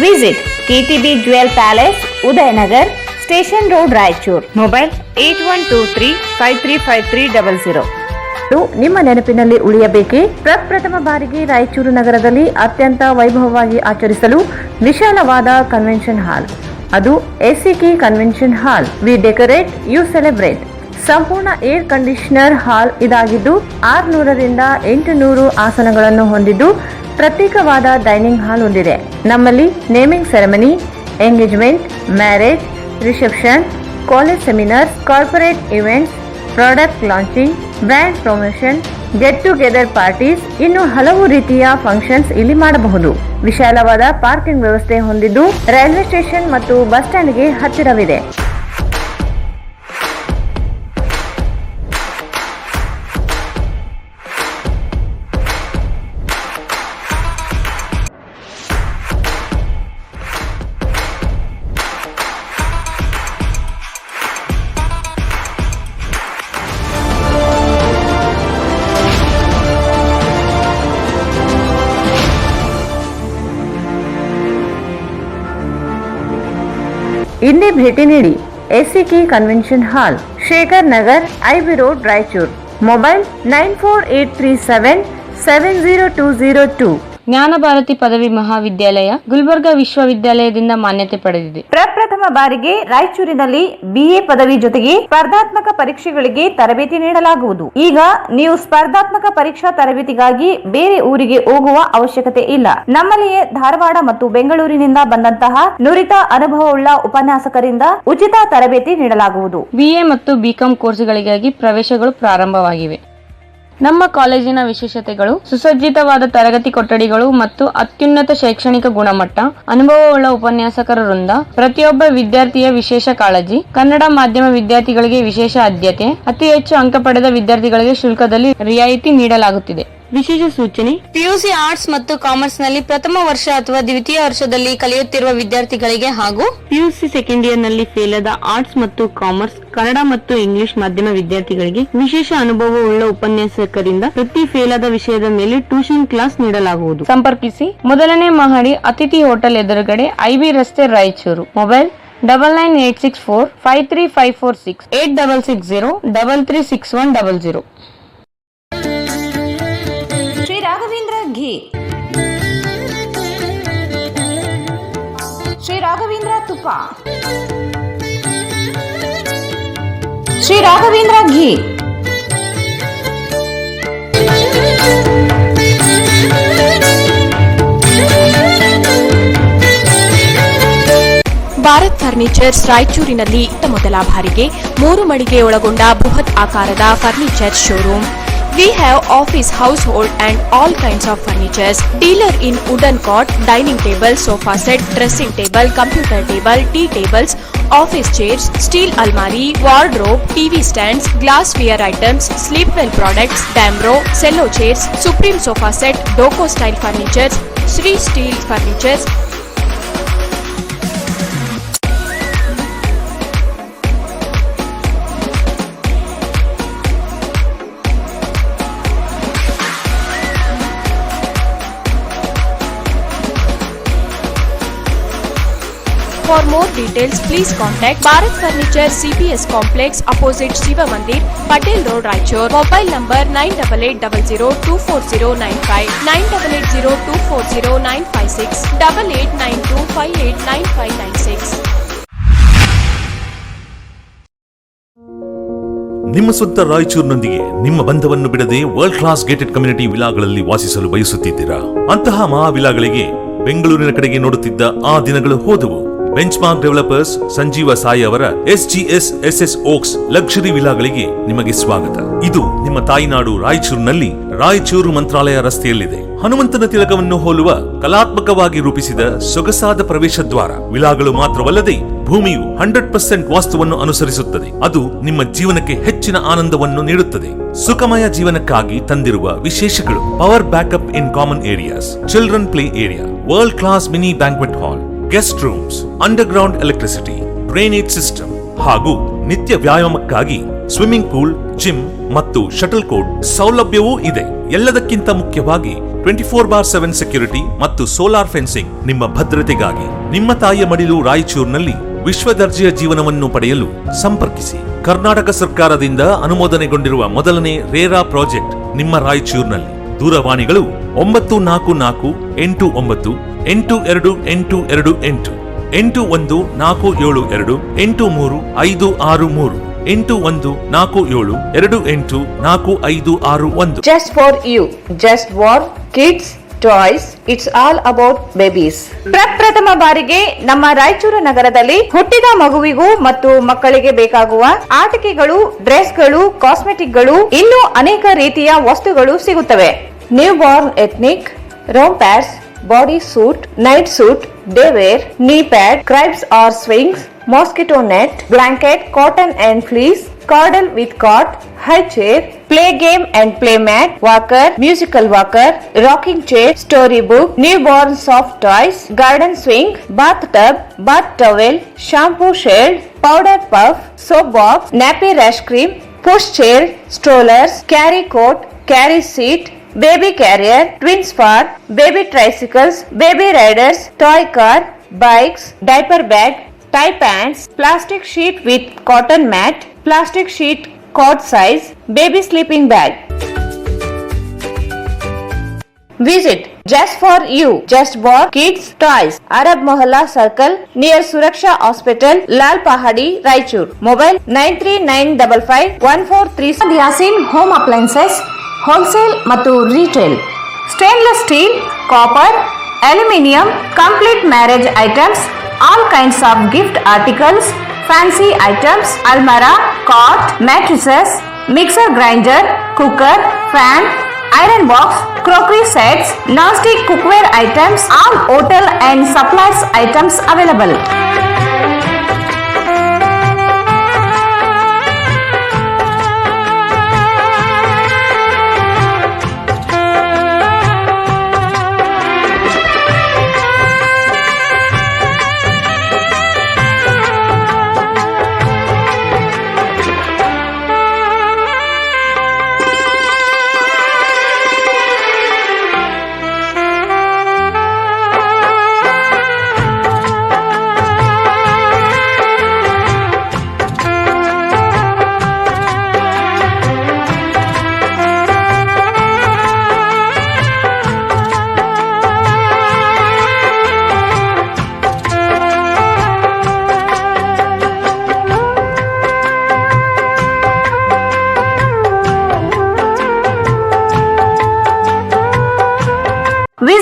Visit KTB Jewel Palace, Udayanagar, Station Road, Raichur. Mobile 8123535300. ನಿಮ್ಮ ನೆನಪಿನಲ್ಲಿ ಉಳಿಯಬೇಕೇ? ಪ್ರಪ್ರಥಮ ಬಾರಿಗೆ ರಾಯಚೂರು ನಗರದಲ್ಲಿ ಅತ್ಯಂತ ವೈಭವವಾಗಿ ಆಚರಿಸಲು ವಿಶಾಲವಾದ ಕನ್ವೆನ್ಷನ್ ಹಾಲ್, ಅದು SCK convention hall. We decorate, you celebrate. ಸಂಪೂರ್ಣ ಏರ್ ಕಂಡೀಷನರ್ ಹಾಲ್ ಇದಾಗಿದ್ದು 600 ರಿಂದ 800 ಆಸನಗಳನ್ನು ಹೊಂದಿದ್ದು ಪ್ರತ್ಯೇಕವಾದ ಡೈನಿಂಗ್ ಹಾಲ್ ಹೊಂದಿದೆ. ನಮ್ಮಲ್ಲಿ naming ceremony, engagement, marriage, reception, college seminars, corporate events, product launching, brand promotion, get together parties, ಇನ್ನು ಹಲವು ರೀತಿಯ ಫಂಕ್ಷನ್ಸ್ ಇಲ್ಲಿ ಮಾಡಬಹುದು. ವಿಶಾಲವಾದ ಪಾರ್ಕಿಂಗ್ ವ್ಯವಸ್ಥೆ ಹೊಂದಿದ್ದು ರೈಲ್ವೆ ಸ್ಟೇಷನ್ ಮತ್ತು ಬಸ್ ಸ್ಟ್ಯಾಂಡ್ಗೆ ಹತ್ತಿರವಿದೆ. ಇಲ್ಲಿ ಭೇಟಿ ನೀಡಿ. SCK ಕನ್ವೆನ್ಷನ್ ಹಾಲ್, Shekhar Nagar, IB road, Raichur. Mobile 9483770202. ಜ್ಞಾನ ಭಾರತಿ ಪದವಿ ಮಹಾವಿದ್ಯಾಲಯ ಗುಲ್ಬರ್ಗಾ ವಿಶ್ವವಿದ್ಯಾಲಯದಿಂದ ಮಾನ್ಯತೆ ಪಡೆದಿದೆ. ಪ್ರಪ್ರಥಮ ಬಾರಿಗೆ ರಾಯಚೂರಿನಲ್ಲಿ BA ಪದವಿ ಜೊತೆಗೆ ಸ್ಪರ್ಧಾತ್ಮಕ ಪರೀಕ್ಷೆಗಳಿಗೆ ತರಬೇತಿ ನೀಡಲಾಗುವುದು. ಈಗ ನೀವು ಸ್ಪರ್ಧಾತ್ಮಕ ಪರೀಕ್ಷಾ ತರಬೇತಿಗಾಗಿ ಬೇರೆ ಊರಿಗೆ ಹೋಗುವ ಅವಶ್ಯಕತೆ ಇಲ್ಲ. ನಮ್ಮಲ್ಲಿಯೇ ಧಾರವಾಡ ಮತ್ತು ಬೆಂಗಳೂರಿನಿಂದ ಬಂದಂತಹ ನುರಿತ ಅನುಭವವುಳ್ಳ ಉಪನ್ಯಾಸಕರಿಂದ ಉಚಿತ ತರಬೇತಿ ನೀಡಲಾಗುವುದು. BA ಮತ್ತು BCom ಕೋರ್ಸ್ಗಳಿಗಾಗಿ ಪ್ರವೇಶಗಳು ಪ್ರಾರಂಭವಾಗಿವೆ. ನಮ್ಮ ಕಾಲೇಜಿನ ವಿಶೇಷತೆಗಳು: ಸುಸಜ್ಜಿತವಾದ ತರಗತಿ ಕೊಠಡಿಗಳು ಮತ್ತು ಅತ್ಯುನ್ನತ ಶೈಕ್ಷಣಿಕ ಗುಣಮಟ್ಟ, ಅನುಭವವುಳ್ಳ ಉಪನ್ಯಾಸಕರ ವೃಂದ, ಪ್ರತಿಯೊಬ್ಬ ವಿದ್ಯಾರ್ಥಿಯ ವಿಶೇಷ ಕಾಳಜಿ, ಕನ್ನಡ ಮಾಧ್ಯಮ ವಿದ್ಯಾರ್ಥಿಗಳಿಗೆ ವಿಶೇಷ ಆದ್ಯತೆ, ಅತಿ ಹೆಚ್ಚು ಅಂಕ ಪಡೆದ ವಿದ್ಯಾರ್ಥಿಗಳಿಗೆ ಶುಲ್ಕದಲ್ಲಿ ರಿಯಾಯಿತಿ ನೀಡಲಾಗುತ್ತಿದೆ. ವಿಶೇಷ ಸೂಚನೆ: PUC ಆರ್ಟ್ಸ್ ಮತ್ತು ಕಾಮರ್ಸ್ ನಲ್ಲಿ ಪ್ರಥಮ ವರ್ಷ ಅಥವಾ ದ್ವಿತೀಯ ವರ್ಷದಲ್ಲಿ ಕಲಿಯುತ್ತಿರುವ ವಿದ್ಯಾರ್ಥಿಗಳಿಗೆ ಹಾಗೂ PUC ಸೆಕೆಂಡ್ ಇಯರ್ ನಲ್ಲಿ ಫೇಲ್ ಆದ ಆರ್ಟ್ಸ್ ಮತ್ತು ಕಾಮರ್ಸ್, ಕನ್ನಡ ಮತ್ತು ಇಂಗ್ಲಿಷ್ ಮಾಧ್ಯಮ ವಿದ್ಯಾರ್ಥಿಗಳಿಗೆ ವಿಶೇಷ ಅನುಭವವುಳ್ಳ ಉಪನ್ಯಾಸಕರಿಂದ ಪ್ರತಿ ಫೇಲ್ ಆದ ವಿಷಯದ ಮೇಲೆ ಟ್ಯೂಷನ್ ಕ್ಲಾಸ್ ನೀಡಲಾಗುವುದು. ಸಂಪರ್ಕಿಸಿ. ಮೊದಲನೇ ಮಹಡಿ, ಅತಿಥಿ ಹೋಟೆಲ್ ಎದುರುಗಡೆ, IB ರಸ್ತೆ, ರಾಯಚೂರು. ಮೊಬೈಲ್ 9986453546 8660336100. ಶ್ರೀ ರಾಘವೇಂದ್ರ ಘೀ, ಶ್ರೀ ರಾಘವೇಂದ್ರ ತುಪ್ಪ, ಶ್ರೀ ರಾಘವೇಂದ್ರ ಘೀ. ಭಾರತ್ ಫರ್ನಿಚರ್ಸ್ ರಾಯಚೂರಿನಲ್ಲಿ ಮೊದಲ ಬಾರಿಗೆ 3 ಮಳಿಗೆ ಒಳಗೊಂಡ ಬೃಹತ್ ಆಕಾರದ furniture showroom. We have office, household and all kinds of furnitures. Dealer in wooden cot, dining table, sofa set, dressing table, computer table, tea tables, office chairs, steel almari, wardrobe, TV stands, glassware items, sleepwell products, Damro, cello chairs, Supreme sofa set, Doco style furnitures, Sri steel furnitures. For more details, please contact Bharat Furniture CPS Complex opposite Shiva Mandir, Patel Road, Raichur. Mobile number 9880240959, 9880240956, 8892589596. ನಿಮ್ಮ ಸ್ವಂತ ರಾಯಚೂರಿನೊಂದಿಗೆ ನಿಮ್ಮ ಬಂಧವನ್ನು ಬಿಡದೆ world class gated community ವಿಲಾಗಳಲ್ಲಿ ವಾಸಿಸಲು ಬಯಸುತ್ತಿದ್ದೀರಾ? ಅಂತಹ ಮಹಾವಿಲಾಗಳಿಗೆ ಬೆಂಗಳೂರಿನ ಕಡೆಗೆ ನೋಡುತ್ತಿದ್ದ ಆ ದಿನಗಳು ಹೋದವು. ಬೆಂಚ್ಮಾರ್ಕ್ ಡೆವಲಪರ್ಸ್ ಸಂಜೀವ ಸಾಯಿ ಅವರ SGS ಓಕ್ಸ್ ಲಕ್ಸುರಿ ವಿಲಾಗಳಿಗೆ ನಿಮಗೆ ಸ್ವಾಗತ. ಇದು ನಿಮ್ಮ ತಾಯಿನಾಡು ರಾಯಚೂರಿನಲ್ಲಿ ರಾಯಚೂರು ಮಂತ್ರಾಲಯ ರಸ್ತೆಯಲ್ಲಿದೆ. ಹನುಮಂತನ ತಿಲಕವನ್ನು ಹೋಲುವ ಕಲಾತ್ಮಕವಾಗಿ ರೂಪಿಸಿದ ಸೊಗಸಾದ ಪ್ರವೇಶ ದ್ವಾರ. ವಿಲಾಗಳು ಮಾತ್ರವಲ್ಲದೆ ಭೂಮಿಯು 100% ವಾಸ್ತುವನ್ನು ಅನುಸರಿಸುತ್ತದೆ. ಅದು ನಿಮ್ಮ ಜೀವನಕ್ಕೆ ಹೆಚ್ಚಿನ ಆನಂದವನ್ನು ನೀಡುತ್ತದೆ. ಸುಖಮಯ ಜೀವನಕ್ಕಾಗಿ ತಂದಿರುವ ವಿಶೇಷಗಳು: power backup in common areas, children play area, world class mini banquet hall, guest rooms, underground electricity, drainage system ಹಾಗೂ ನಿತ್ಯ ವ್ಯಾಯಾಮಕ್ಕಾಗಿ ಸ್ವಿಮ್ಮಿಂಗ್ ಪೂಲ್, ಜಿಮ್ ಮತ್ತು ಶಟಲ್ ಕೋರ್ಟ್ ಸೌಲಭ್ಯವೂ ಇದೆ. ಎಲ್ಲದಕ್ಕಿಂತ ಮುಖ್ಯವಾಗಿ 24/7 ಸೆಕ್ಯೂರಿಟಿ ಮತ್ತು ಸೋಲಾರ್ ಫೆನ್ಸಿಂಗ್ ನಿಮ್ಮ ಭದ್ರತೆಗಾಗಿ. ನಿಮ್ಮ ತಾಯಿಯ ಮಡಿಲು ರಾಯಚೂರಿನಲ್ಲಿ ವಿಶ್ವ ದರ್ಜೆಯ ಜೀವನವನ್ನು ಪಡೆಯಲು ಸಂಪರ್ಕಿಸಿ. ಕರ್ನಾಟಕ ಸರ್ಕಾರದಿಂದ ಅನುಮೋದನೆಗೊಂಡಿರುವ ಮೊದಲನೇ ರೇರಾ ಪ್ರಾಜೆಕ್ಟ್ ನಿಮ್ಮ ರಾಯಚೂರಿನಲ್ಲಿ. ದೂರವಾಣಿಗಳು 9448982828 8147283563 8147284561. Just for you, just for kids toys, it's all about babies. ಪ್ರಪ್ರಥಮ ಬಾರಿಗೆ ನಮ್ಮ ರಾಯಚೂರು ನಗರದಲ್ಲಿ ಹುಟ್ಟಿದ ಮಗುವಿಗೂ ಮತ್ತು ಮಕ್ಕಳಿಗೆ ಬೇಕಾಗುವ ಆಟಿಕೆಗಳು, ಡ್ರೆಸ್ಗಳು, ಕಾಸ್ಮೆಟಿಕ್ಗಳು, ಇನ್ನೂ ಅನೇಕ ರೀತಿಯ ವಸ್ತುಗಳು ಸಿಗುತ್ತವೆ. New born ethnic, roam pads, body suit, night suit, day wear, knee pad, cribs or swings, mosquito net, blanket, cotton and fleece, cordal with cot, high chair, play game and play mat, walker, musical walker, rocking chair, storybook, newborn soft toys, garden swing, bathtub, bath towel, shampoo shade, powder puff, soap box, nappy rash cream, push chair, strollers, carry coat, carry seat, baby carrier, twins far, baby tricycles, baby riders, toy car, bikes, diaper bag, tie pants, plastic sheet with cotton mat, plastic sheet cot size, baby sleeping bag. Visit Just for You, Just for Kids Toys, Arab Mohalla Circle near Suraksha Hospital, Lal Pahadi, Raichur. Mobile 93955143. Yasin Home Appliances, Wholesale ಮತ್ತು Retail. Stainless steel, copper, aluminium, complete marriage items, all kinds of gift articles, fancy items, almara, cot, mattresses, mixer grinder, cooker, fan, iron box, crockery sets, non-stick cookware items, all hotel and supplies items available.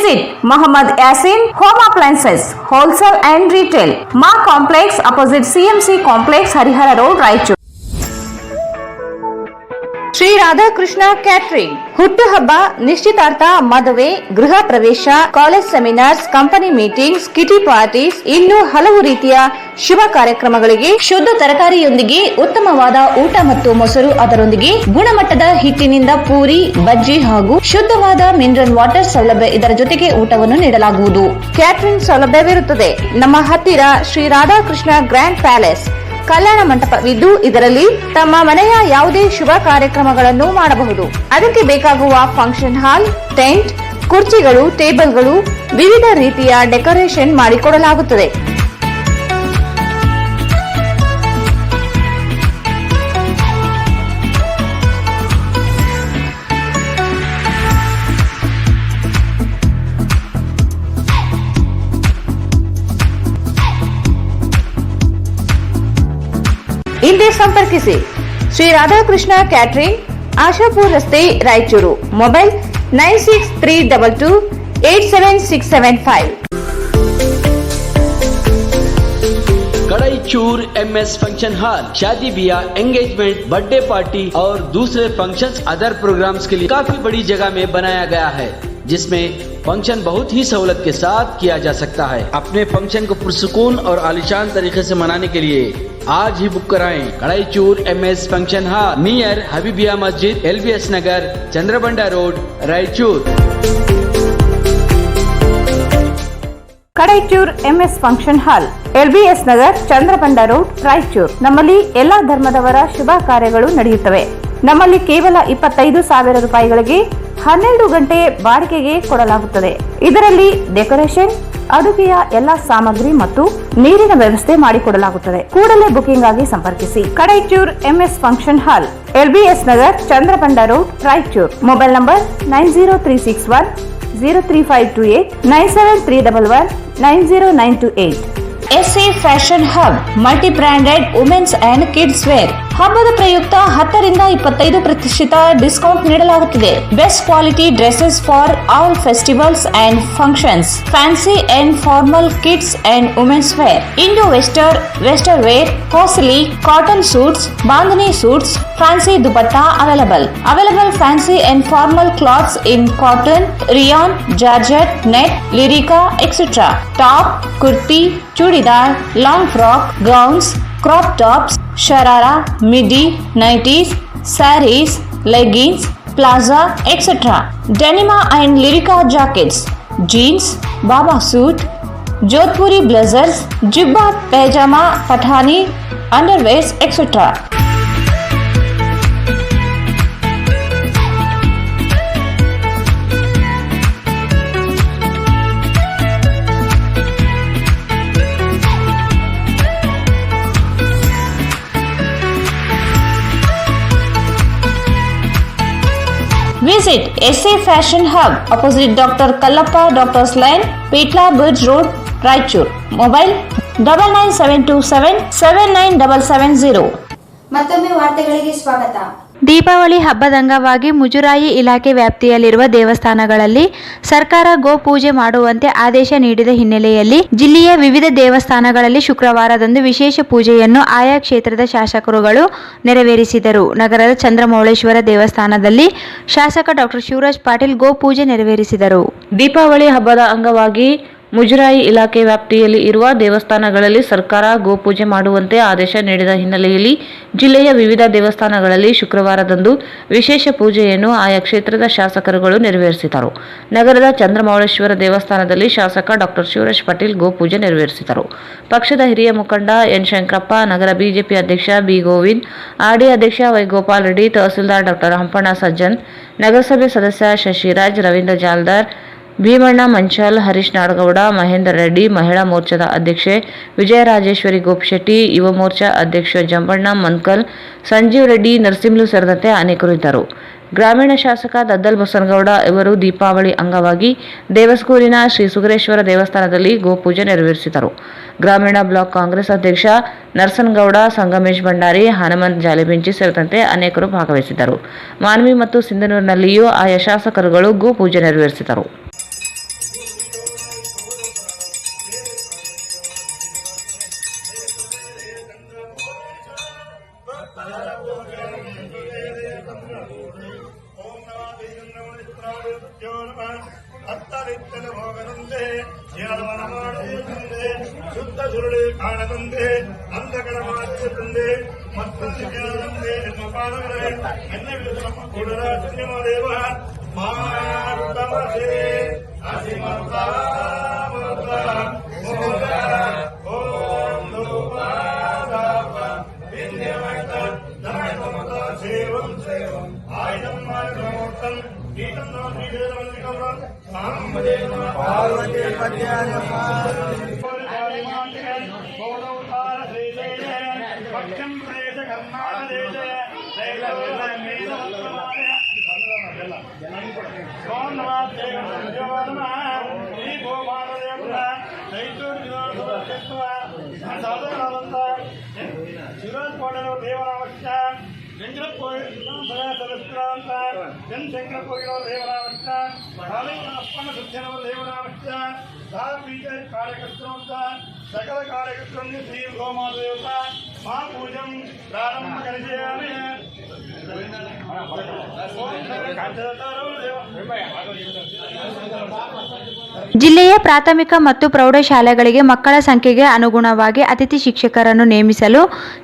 Visit Muhammad Yasin Home Appliances Wholesale and Retail, Ma Complex opposite CMC Complex, Harihara Road, Raichur. Shri Radhakrishna catering ಹುಟ್ಟುಹಬ್ಬ, ನಿಶ್ಚಿತಾರ್ಥ, ಮದುವೆ, ಗೃಹ ಪ್ರವೇಶ, college seminars, company meetings, kitty parties, ಇನ್ನೂ ಹಲವು ರೀತಿಯ ಶುಭ ಕಾರ್ಯಕ್ರಮಗಳಿಗೆ ಶುದ್ಧ ತರಕಾರಿಯೊಂದಿಗೆ ಉತ್ತಮವಾದ ಊಟ ಮತ್ತು ಮೊಸರು, ಅದರೊಂದಿಗೆ ಗುಣಮಟ್ಟದ ಹಿಟ್ಟಿನಿಂದ ಪೂರಿ, ಬಜ್ಜಿ ಹಾಗೂ ಶುದ್ಧವಾದ ಮಿನರಲ್ ವಾಟರ್ ಸೌಲಭ್ಯ, ಇದರ ಜೊತೆಗೆ ಊಟವನ್ನು ನೀಡಲಾಗುವುದು. ಕ್ಯಾಟರಿಂಗ್ ಸೌಲಭ್ಯವಿರುತ್ತದೆ. ನಮ್ಮ ಹತ್ತಿರ ಶ್ರೀ ರಾಧಾಕೃಷ್ಣ ಗ್ರ್ಯಾಂಡ್ ಪ್ಯಾಲೇಸ್ ಕಲ್ಯಾಣ ಮಂಟಪವಿದ್ದು, ಇದರಲ್ಲಿ ತಮ್ಮ ಮನೆಯ ಯಾವುದೇ ಶುಭ ಕಾರ್ಯಕ್ರಮಗಳನ್ನು ಮಾಡಬಹುದು. ಅದಕ್ಕೆ ಬೇಕಾಗುವ ಫಂಕ್ಷನ್ ಹಾಲ್, ಟೆಂಟ್, ಕುರ್ಚಿಗಳು, ಟೇಬಲ್ಗಳು, ವಿವಿಧ ರೀತಿಯ ಡೆಕೋರೇಷನ್ ಮಾಡಿಕೊಡಲಾಗುತ್ತದೆ. ಹಿಂದೆ ಸಂಪರ್ಕಿಸಿ ಶ್ರೀ ರಾಧಾಕೃಷ್ಣ ಕ್ಯಾಟರಿಂಗ್, ಆಶಾಪುರ್ ರಸ್ತೆ, Raichur. Mobile 9632287675. Kadaichur MS function hall शादी ब्याह, एंगेजमेंट, बर्थडे पार्टी और दूसरे फंक्शंस, अदर प्रोग्राम्स के लिए काफी बड़ी जगह में बनाया गया है, जिसमें फंक्शन बहुत ही सहूलत के साथ किया जा सकता है। अपने फंक्शन को पुरसुकून और आलिशान तरीके से मनाने के लिए आज ही बुक कराएं। Kadaichur MS function hall, near Habibia Masjid, LBS Nagar, Chandrabanda road, Raichur. Kadaichur MS function hall, LBS Nagar, Chandrabanda road, Raichur. ನಮ್ಮಲ್ಲಿ ಎಲ್ಲಾ ಧರ್ಮದವರ ಶುಭ ಕಾರ್ಯಗಳು ನಡೆಯುತ್ತವೆ. ನಮ್ಮಲ್ಲಿ ಕೇವಲ 25,000 ರೂಪಾಯಿಗಳಿಗೆ 12 ಗಂಟೆ ಬಾಡಿಗೆಗೆ ಕೊಡಲಾಗುತ್ತದೆ. ಇದರಲ್ಲಿ ಡೆಕೋರೇಷನ್, ಅಡುಗೆಯ ಎಲ್ಲಾ ಸಾಮಗ್ರಿ ಮತ್ತು ನೀರಿನ ವ್ಯವಸ್ಥೆ ಮಾಡಿಕೊಡಲಾಗುತ್ತದೆ. ಕೂಡಲೇ ಬುಕಿಂಗ್ ಆಗಿ ಸಂಪರ್ಕಿಸಿ. Kadaichur MS function hall, LBS Nagar, Chandrabanda road, Raichur. Mobile number 90361035528, 973119098. SA fashion hub, multi branded women's and kids wear. ಹಬ್ಬದ ಪ್ರಯುಕ್ತ 10 ರಿಂದ 25% ಡಿಸ್ಕೌಂಟ್ ನೀಡಲಾಗುತ್ತದೆ. Best quality dresses for all festivals and functions, fancy and formal kids and women's wear, Indo western wear, costly cotton suits, bandhani suits, fancy dupatta available fancy and formal clothes in cotton, rayon, georgette, net, lycra, etcetera. Top, kurti, churidar, long frock, gowns, crop tops, sharara, midi, nighties, sarees, leggings, plaza, etc. Denima and Lyrica jackets, jeans, baba suit, Jodhpuri blazers, jibba, pajama, pathani, underwears, etc. Visit SA Fashion Hub, opposite Dr. Kallappa Doctor's Lane, Petla Bridge Road, Raichur. Mobile 9972779770. ಮತ್ತೊಮ್ಮೆ ವಾರ್ತೆಗಳಿಗೆ ಸ್ವಾಗತ. ದೀಪಾವಳಿ ಹಬ್ಬದ ಅಂಗವಾಗಿ ಮುಜರಾಯಿ ಇಲಾಖೆ ವ್ಯಾಪ್ತಿಯಲ್ಲಿರುವ ದೇವಸ್ಥಾನಗಳಲ್ಲಿ ಸರ್ಕಾರ ಗೋ ಪೂಜೆ ಮಾಡುವಂತೆ ಆದೇಶ ನೀಡಿದ ಹಿನ್ನೆಲೆಯಲ್ಲಿ ಜಿಲ್ಲೆಯ ವಿವಿಧ ದೇವಸ್ಥಾನಗಳಲ್ಲಿ ಶುಕ್ರವಾರದಂದು ವಿಶೇಷ ಪೂಜೆಯನ್ನು ಆಯಾ ಕ್ಷೇತ್ರದ ಶಾಸಕರುಗಳು ನೆರವೇರಿಸಿದರು. ನಗರದ ಚಂದ್ರಮೌಳೇಶ್ವರ ದೇವಸ್ಥಾನದಲ್ಲಿ ಶಾಸಕ ಡಾಕ್ಟರ್ ಶಿವರಾಜ್ ಪಾಟೀಲ್ ಗೋ ಪೂಜೆ ನೆರವೇರಿಸಿದರು. ದೀಪಾವಳಿ ಹಬ್ಬದ ಅಂಗವಾಗಿ ಮುಜರಾಯಿ ಇಲಾಖೆ ವ್ಯಾಪ್ತಿಯಲ್ಲಿ ಇರುವ ದೇವಸ್ಥಾನಗಳಲ್ಲಿ ಸರ್ಕಾರ ಗೋಪೂಜೆ ಮಾಡುವಂತೆ ಆದೇಶ ನೀಡಿದ ಹಿನ್ನೆಲೆಯಲ್ಲಿ ಜಿಲ್ಲೆಯ ವಿವಿಧ ದೇವಸ್ಥಾನಗಳಲ್ಲಿ ಶುಕ್ರವಾರದಂದು ವಿಶೇಷ ಪೂಜೆಯನ್ನು ಆಯಾ ಕ್ಷೇತ್ರದ ಶಾಸಕರುಗಳು ನೆರವೇರಿಸಿದರು. ನಗರದ ಚಂದ್ರಮೌಳೇಶ್ವರ ದೇವಸ್ಥಾನದಲ್ಲಿ ಶಾಸಕ ಡಾಕ್ಟರ್ ಶಿವರಾಜ್ ಪಾಟೀಲ್ ಗೋಪೂಜೆ ನೆರವೇರಿಸಿದರು. ಪಕ್ಷದ ಹಿರಿಯ ಮುಖಂಡ ಎನ್ ಶಂಕರಪ್ಪ, ನಗರ ಬಿಜೆಪಿ ಅಧ್ಯಕ್ಷ ಬಿ ಗೋವಿಂದ್, ಆರ್ಡಿ ಅಧ್ಯಕ್ಷ ವೈ ಗೋಪಾಲ್ ರೆಡ್ಡಿ, ತಹಸೀಲ್ದಾರ್ ಡಾಕ್ಟರ್ ಹಂಪಣ್ಣ ಸಜ್ಜನ್, ನಗರಸಭೆ ಸದಸ್ಯ ಶಶಿರಾಜ್, ರವೀಂದ್ರ ಜಾಲ್ದಾರ್, ಭೀಮಣ್ಣ ಮಂಚಲ್, ಹರೀಶ್ ನಾಡಗೌಡ, ಮಹೇಂದರ್ ರೆಡ್ಡಿ, ಮಹಿಳಾ ಮೋರ್ಚಾದ ಅಧ್ಯಕ್ಷೆ ವಿಜಯರಾಜೇಶ್ವರಿ ಗೋಪಿಶೆಟ್ಟಿ, ಯುವ ಮೋರ್ಚಾ ಅಧ್ಯಕ್ಷ ಜಂಬಣ್ಣ ಮನ್ಕಲ್, ಸಂಜೀವ್ ರೆಡ್ಡಿ, ನರಸಿಂಹಲು ಸೇರಿದಂತೆ ಅನೇಕರು ಇದ್ದರು. ಗ್ರಾಮೀಣ ಶಾಸಕ ದದ್ದಲ್ ಬಸನಗೌಡ ಇವರು ದೀಪಾವಳಿ ಅಂಗವಾಗಿ ದೇವಸ್ಕೂರಿನ ಶ್ರೀ ಸುಗರೇಶ್ವರ ದೇವಸ್ಥಾನದಲ್ಲಿ ಗೋಪೂಜೆ ನೆರವೇರಿಸಿದರು. ಗ್ರಾಮೀಣ ಬ್ಲಾಕ್ ಕಾಂಗ್ರೆಸ್ ಅಧ್ಯಕ್ಷ ನರಸನಗೌಡ, ಸಂಗಮೇಶ್ ಭಂಡಾರಿ, ಹನುಮಂತ್ ಜಾಲಿಬೆಂಚಿ ಸೇರಿದಂತೆ ಅನೇಕರು ಭಾಗವಹಿಸಿದ್ದರು. ಮಾನ್ವಿ ಮತ್ತು ಸಿಂಧನೂರಿನಲ್ಲಿಯೂ ಆಯಾ ಶಾಸಕರುಗಳು ಗೋಪೂಜೆ ನೆರವೇರಿಸಿದರು. ಅತ್ತಲಿತ್ತಲು ಹೋಗದಂತೆ ಜೀವನ ಮಾಡದಂತೆ ಶುದ್ಧ ಸುರುಳಿ ಕಾಣದಂತೆ ಅಂಧಕರ ಮಾತ್ರ ತಂದೆ ಮತ್ತೊಂದು ಕೇಳದಂತೆ ನಿಮ್ಮ ಪಾದಗಳೇ ಎನ್ನ ವಿರುದ್ಧ ನಮ್ಮ ಕೂಡಲ ದೇವ ಮಾರುತಮಸೆ ಅಸಿಮತ ಓಂ ಧೂಪಾದಾಪ ವಿದ್ಯಮೈತ ಧರ್ಮಮತ ಸೇವಂ ಸೇವಂ ಆಯುಧಂ ಮಾರ್ಗಮೂರ್ತಂ ಗೀತಂ ನೋ ಶ್ರೀದೇವವಂತಿಕಂ ಸಾಂಬದೇವ ಪಾರ್ವತಿ ಪದ್ಯಾಯ ಗೌರವತಾರ ಶ್ರೀದೇವ ಪಕ್ಷಂ ಪ್ರದೇಶ ಕರ್ನಾಟಕ ದೇಶ ಈ ಗೋಮಾನದೇವರ ಸಾಧಕರಾದಂಥ ಶಿವರಾಜ್ ಕೋಟೆಯ ದೇವರಾವಶ್ಯ ವೆಂಕಟಪುರಾಂತ ಜನಶಂಕರ ಕೋಗಿಲವರ ದೇವರಾವಶ್ಯ ಕಾಳಿಂಗ ಅಪ್ಪನ ಸತ್ಯನವರ ದೇವರಾವಶ್ಯ ಸಾಪೀಠ ಕಾರ್ಯಕರ್ತರಂತ ಸಕಲ ಕಾರ್ಯಕರ್ತರನ್ನು ಶ್ರೀ ಗೋಮಾದೇವತ ಮಹಾಪೂಜಂ ಪ್ರಾರಂಭ ಕರಿಸಿಯಾಮಿ ಜಿಲ್ಲೆಯ ಪ್ರಾಥಮಿಕ ಮತ್ತು ಪ್ರೌಢಶಾಲೆಗಳಿಗೆ ಮಕ್ಕಳ ಸಂಖ್ಯೆಗೆ ಅನುಗುಣವಾಗಿ ಅತಿಥಿ ಶಿಕ್ಷಕರನ್ನು ನೇಮಿಸಲು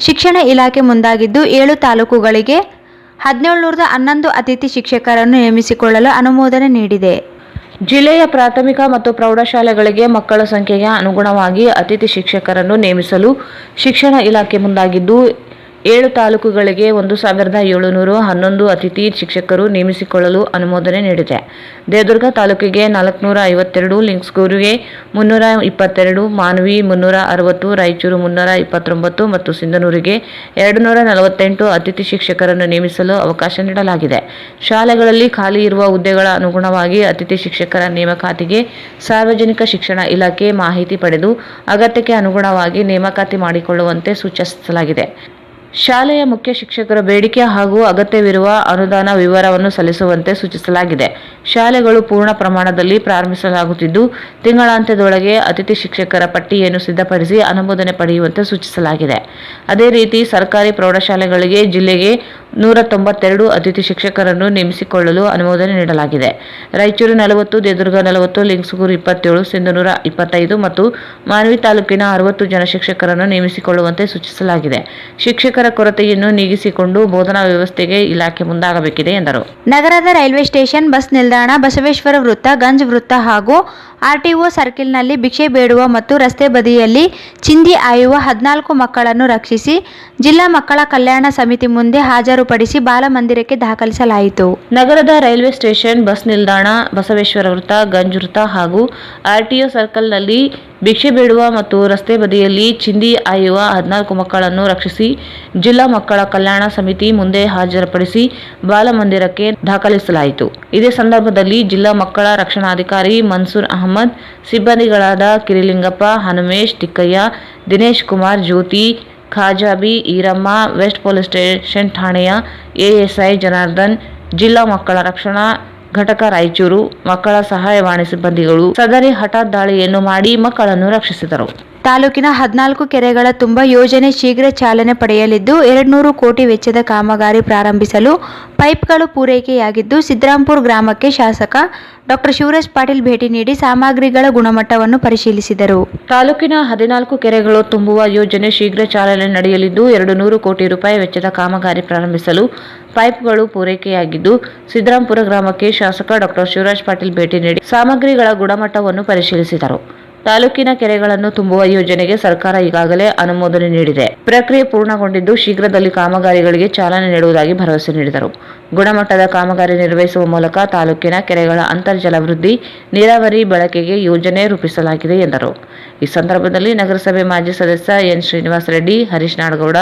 ಶಿಕ್ಷಣ ಇಲಾಖೆ ಮುಂದಾಗಿದ್ದು 7 ತಾಲೂಕುಗಳಿಗೆ 1711 ಅತಿಥಿ ಶಿಕ್ಷಕರನ್ನು ನೇಮಿಸಿಕೊಳ್ಳಲು ಅನುಮೋದನೆ ನೀಡಿದೆ. ಜಿಲ್ಲೆಯ ಪ್ರಾಥಮಿಕ ಮತ್ತು ಪ್ರೌಢಶಾಲೆಗಳಿಗೆ ಮಕ್ಕಳ ಸಂಖ್ಯೆಗೆ ಅನುಗುಣವಾಗಿ ಅತಿಥಿ ಶಿಕ್ಷಕರನ್ನು ನೇಮಿಸಲು ಶಿಕ್ಷಣ ಇಲಾಖೆ ಮುಂದಾಗಿದ್ದು 7 ತಾಲೂಕುಗಳಿಗೆ 1711 ಅತಿಥಿ ಶಿಕ್ಷಕರು ನೇಮಿಸಿಕೊಳ್ಳಲು ಅನುಮೋದನೆ ನೀಡಿದೆ. ದೇವದುರ್ಗ ತಾಲೂಕಿಗೆ 452, ಲಿಂಗಸೂರಿಗೆ 322, ಮಾನ್ವಿ 360, ರಾಯಚೂರು 329 ಮತ್ತು ಸಿಂಧನೂರಿಗೆ 248 ಅತಿಥಿ ಶಿಕ್ಷಕರನ್ನು ನೇಮಿಸಲು ಅವಕಾಶ ನೀಡಲಾಗಿದೆ. ಶಾಲೆಗಳಲ್ಲಿ ಖಾಲಿ ಇರುವ ಹುದ್ದೆಗಳ ಅನುಗುಣವಾಗಿ ಅತಿಥಿ ಶಿಕ್ಷಕರ ನೇಮಕಾತಿಗೆ ಸಾರ್ವಜನಿಕ ಶಿಕ್ಷಣ ಇಲಾಖೆ ಮಾಹಿತಿ ಪಡೆದು ಅಗತ್ಯಕ್ಕೆ ಅನುಗುಣವಾಗಿ ನೇಮಕಾತಿ ಮಾಡಿಕೊಳ್ಳುವಂತೆ ಸೂಚಿಸಲಾಗಿದೆ. ಶಾಲೆಯ ಮುಖ್ಯ ಶಿಕ್ಷಕರ ಬೇಡಿಕೆ ಹಾಗೂ ಅಗತ್ಯವಿರುವ ಅನುದಾನ ವಿವರವನ್ನು ಸಲ್ಲಿಸುವಂತೆ ಸೂಚಿಸಲಾಗಿದೆ. ಶಾಲೆಗಳು ಪೂರ್ಣ ಪ್ರಮಾಣದಲ್ಲಿ ಪ್ರಾರಂಭಿಸಲಾಗುತ್ತಿದ್ದು ತಿಂಗಳಾಂತ್ಯದೊಳಗೆ ಅತಿಥಿ ಶಿಕ್ಷಕರ ಪಟ್ಟಿಯನ್ನು ಸಿದ್ಧಪಡಿಸಿ ಅನುಮೋದನೆ ಪಡೆಯುವಂತೆ ಸೂಚಿಸಲಾಗಿದೆ. ಅದೇ ರೀತಿ ಸರ್ಕಾರಿ ಪ್ರೌಢಶಾಲೆಗಳಿಗೆ ಜಿಲ್ಲೆಗೆ 192 ಅತಿಥಿ ಶಿಕ್ಷಕರನ್ನು ನೇಮಿಸಿಕೊಳ್ಳಲು ಅನುಮೋದನೆ ನೀಡಲಾಗಿದೆ. ರಾಯಚೂರು 40, ದೇವದುರ್ಗ 40, ಲಿಂಗಸೂರು 27, ಸಿಂಧನೂರ 25 ಮತ್ತು ಮಾನ್ವಿ ತಾಲೂಕಿನ 60 ಜನ ಶಿಕ್ಷಕರನ್ನು ನೇಮಿಸಿಕೊಳ್ಳುವಂತೆ ಸೂಚಿಸಲಾಗಿದೆ. ಶಿಕ್ಷಕರ ಕೊರತೆಯನ್ನು ನೀಗಿಸಿಕೊಂಡು ಬೋಧನಾ ವ್ಯವಸ್ಥೆಗೆ ಇಲಾಖೆ ಮುಂದಾಗಬೇಕಿದೆ ಎಂದರು. ನಗರದ ರೈಲ್ವೆ ಸ್ಟೇಷನ್, ಬಸ್ ನಿಲ್ದಾಣ, ಬಸವೇಶ್ವರ ವೃತ್ತ, ಗಂಜ್ ವೃತ್ತ ಹಾಗೂ ಆರ್ಟಿಒ ಸರ್ಕಿಲ್ನಲ್ಲಿ ಭಿಕ್ಷೆ ಬೇಡುವ ಮತ್ತು ರಸ್ತೆ ಬದಿಯಲ್ಲಿ ಚಿಂದಿ ಆಯುವ 14 ಮಕ್ಕಳನ್ನು ರಕ್ಷಿಸಿ ಜಿಲ್ಲಾ ಮಕ್ಕಳ ಕಲ್ಯಾಣ ಸಮಿತಿ ಮುಂದೆ ಹಾಜರುಪಡಿಸಿ ಬಾಲಮಂದಿರಕ್ಕೆ ದಾಖಲಿಸಲಾಯಿತು. ನಗರದ ರೈಲ್ವೆ ಸ್ಟೇಷನ್, ಬಸ್ ನಿಲ್ದಾಣ, ಬಸವೇಶ್ವರ ವೃತ್ತ, ಗಂಜ್ ವೃತ್ತ ಹಾಗೂ ಆರ್ಟಿಒ ಸರ್ಕಲ್ನಲ್ಲಿ ಭಿಕ್ಷೆ ಬೇಡುವ ಮತ್ತು ರಸ್ತೆ ಬದಿಯಲ್ಲಿ ಚಿಂದಿ ಆಯುವ 14 ಮಕ್ಕಳನ್ನು ರಕ್ಷಿಸಿ ಜಿಲ್ಲಾ ಮಕ್ಕಳ ಕಲ್ಯಾಣ ಸಮಿತಿ ಮುಂದೆ ಹಾಜರುಪಡಿಸಿ ಬಾಲಮಂದಿರಕ್ಕೆ ದಾಖಲಿಸಲಾಯಿತು. ಇದೇ ಸಂದರ್ಭದಲ್ಲಿ ಜಿಲ್ಲಾ ಮಕ್ಕಳ ರಕ್ಷಣಾಧಿಕಾರಿ ಮನ್ಸೂರ್ ಅಹಮದ್, ಸಿಬ್ಬಂದಿಗಳಾದ ಕಿರಿಲಿಂಗಪ್ಪ, ಹನುಮೇಶ್, ತಿಕ್ಕಯ್ಯ, ದಿನೇಶ್ ಕುಮಾರ್, ಜ್ಯೋತಿ, ಖಾಜಾಬಿ, ಈರಮ್ಮ, ವೆಸ್ಟ್ ಪೊಲೀಸ್ ಸ್ಟೇಷನ್ ಠಾಣೆಯ ಎಎಸ್ಐ ಜನಾರ್ದನ್, ಜಿಲ್ಲಾ ಮಕ್ಕಳ ರಕ್ಷಣಾ ಘಟಕ ರಾಯಚೂರು ಮಕ್ಕಳ ಸಹಾಯವಾಣಿ ಸಿಬ್ಬಂದಿಗಳು ಸದರಿ ಹಠಾತ್ ದಾಳಿಯನ್ನು ಮಾಡಿ ಮಕ್ಕಳನ್ನು ರಕ್ಷಿಸಿದರು. ತಾಲೂಕಿನ 14 ಕೆರೆಗಳ ತುಂಬ ಯೋಜನೆ ಶೀಘ್ರ ಚಾಲನೆ ಪಡೆಯಲಿದ್ದು 200 ಕೋಟಿ ವೆಚ್ಚದ ಕಾಮಗಾರಿ ಪ್ರಾರಂಭಿಸಲು ಪೈಪ್ಗಳು ಪೂರೈಕೆಯಾಗಿದ್ದು ಸಿದ್ದರಾಂಪುರ ಗ್ರಾಮಕ್ಕೆ ಶಾಸಕ ಡಾಕ್ಟರ್ ಶಿವರಾಜ್ ಪಾಟೀಲ್ ಭೇಟಿ ನೀಡಿ ಸಾಮಗ್ರಿಗಳ ಗುಣಮಟ್ಟವನ್ನು ಪರಿಶೀಲಿಸಿದರು. ತಾಲೂಕಿನ 14 ಕೆರೆಗಳು ತುಂಬುವ ಯೋಜನೆ ಶೀಘ್ರ ಚಾಲನೆ ನಡೆಯಲಿದ್ದು 200 ಕೋಟಿ ರೂಪಾಯಿ ವೆಚ್ಚದ ಕಾಮಗಾರಿ ಪ್ರಾರಂಭಿಸಲು ಪೈಪ್ಗಳು ಪೂರೈಕೆಯಾಗಿದ್ದು ಸಿದ್ದರಾಂಪುರ ಗ್ರಾಮಕ್ಕೆ ಶಾಸಕ ಡಾಕ್ಟರ್ ಶಿವರಾಜ್ ಪಾಟೀಲ್ ಭೇಟಿ ನೀಡಿ ಸಾಮಗ್ರಿಗಳ ಗುಣಮಟ್ಟವನ್ನು ಪರಿಶೀಲಿಸಿದರು. ತಾಲೂಕಿನ ಕೆರೆಗಳನ್ನು ತುಂಬುವ ಯೋಜನೆಗೆ ಸರ್ಕಾರ ಈಗಾಗಲೇ ಅನುಮೋದನೆ ನೀಡಿದೆ. ಪ್ರಕ್ರಿಯೆ ಪೂರ್ಣಗೊಂಡಿದ್ದು ಶೀಘ್ರದಲ್ಲಿ ಕಾಮಗಾರಿಗಳಿಗೆ ಚಾಲನೆ ನೀಡುವುದಾಗಿ ಭರವಸೆ ನೀಡಿದರು. ಗುಣಮಟ್ಟದ ಕಾಮಗಾರಿ ನಿರ್ವಹಿಸುವ ಮೂಲಕ ತಾಲೂಕಿನ ಕೆರೆಗಳ ಅಂತರ್ಜಲ ವೃದ್ಧಿ, ನೀರಾವರಿ ಬಳಕೆಗೆ ಯೋಜನೆ ರೂಪಿಸಲಾಗಿದೆ ಎಂದರು. ಈ ಸಂದರ್ಭದಲ್ಲಿ ನಗರಸಭೆ ಮಾಜಿ ಸದಸ್ಯ ಎನ್ ಶ್ರೀನಿವಾಸ ರೆಡ್ಡಿ, ಹರೀಶ್ ನಾಡಗೌಡ,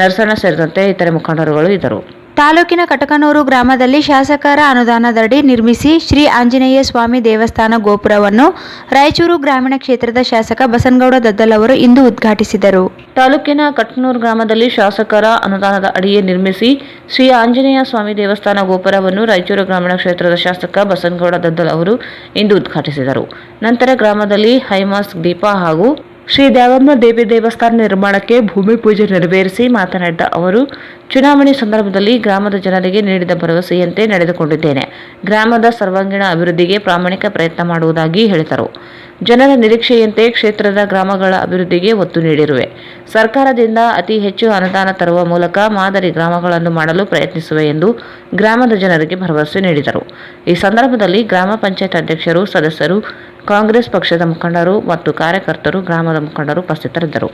ನರಸಣ್ಣ ಸೇರಿದಂತೆ ಇತರೆ ಮುಖಂಡರುಗಳು ಇದ್ದರು. ತಾಲೂಕಿನ ಕಟಕನೂರು ಗ್ರಾಮದಲ್ಲಿ ಶಾಸಕರ ಅನುದಾನದಡಿ ನಿರ್ಮಿಸಿ ಶ್ರೀ ಆಂಜನೇಯ ಸ್ವಾಮಿ ದೇವಸ್ಥಾನ ಗೋಪುರವನ್ನು ರಾಯಚೂರು ಗ್ರಾಮೀಣ ಕ್ಷೇತ್ರದ ಶಾಸಕ ಬಸನಗೌಡ ದದ್ದಲ್ ಅವರು ಇಂದು ಉದ್ಘಾಟಿಸಿದರು. ತಾಲೂಕಿನ ಕಟಕನೂರು ಗ್ರಾಮದಲ್ಲಿ ಶಾಸಕರ ಅನುದಾನದ ಅಡಿಯೇ ನಿರ್ಮಿಸಿ ಶ್ರೀ ಆಂಜನೇಯ ಸ್ವಾಮಿ ದೇವಸ್ಥಾನ ಗೋಪುರವನ್ನು ರಾಯಚೂರು ಗ್ರಾಮೀಣ ಕ್ಷೇತ್ರದ ಶಾಸಕ ಬಸನಗೌಡ ದದ್ದಲ್ ಅವರು ಇಂದು ಉದ್ಘಾಟಿಸಿದರು. ನಂತರ ಗ್ರಾಮದಲ್ಲಿ ಹೈಮಾಸ್ಟ್ ದೀಪ ಹಾಗೂ ಶ್ರೀ ದ್ಯಾವಮ್ಮ ದೇವಿ ದೇವಸ್ಥಾನ ನಿರ್ಮಾಣಕ್ಕೆ ಭೂಮಿ ಪೂಜೆ ನೆರವೇರಿಸಿ ಮಾತನಾಡಿದ ಅವರು, ಚುನಾವಣೆ ಸಂದರ್ಭದಲ್ಲಿ ಗ್ರಾಮದ ಜನರಿಗೆ ನೀಡಿದ ಭರವಸೆಯಂತೆ ನಡೆದುಕೊಂಡಿದ್ದೇನೆ. ಗ್ರಾಮದ ಸರ್ವಾಂಗೀಣ ಅಭಿವೃದ್ಧಿಗೆ ಪ್ರಾಮಾಣಿಕ ಪ್ರಯತ್ನ ಮಾಡುವುದಾಗಿ ಹೇಳಿದರು. ಜನರ ನಿರೀಕ್ಷೆಯಂತೆ ಕ್ಷೇತ್ರದ ಗ್ರಾಮಗಳ ಅಭಿವೃದ್ಧಿಗೆ ಒತ್ತು ನೀಡಿರುವೆ. ಸರ್ಕಾರದಿಂದ ಅತಿ ಹೆಚ್ಚು ಅನುದಾನ ತರುವ ಮೂಲಕ ಮಾದರಿ ಗ್ರಾಮಗಳನ್ನು ಮಾಡಲು ಪ್ರಯತ್ನಿಸುವೆ ಎಂದು ಗ್ರಾಮದ ಜನರಿಗೆ ಭರವಸೆ ನೀಡಿದರು. ಈ ಸಂದರ್ಭದಲ್ಲಿ ಗ್ರಾಮ ಪಂಚಾಯತ್ ಅಧ್ಯಕ್ಷರು, ಸದಸ್ಯರು, ಕಾಂಗ್ರೆಸ್ ಪಕ್ಷದ ಮುಖಂಡರು ಮತ್ತು ಕಾರ್ಯಕರ್ತರು, ಗ್ರಾಮದ ಮುಖಂಡರು ಉಪಸ್ಥಿತರಿದ್ದರು.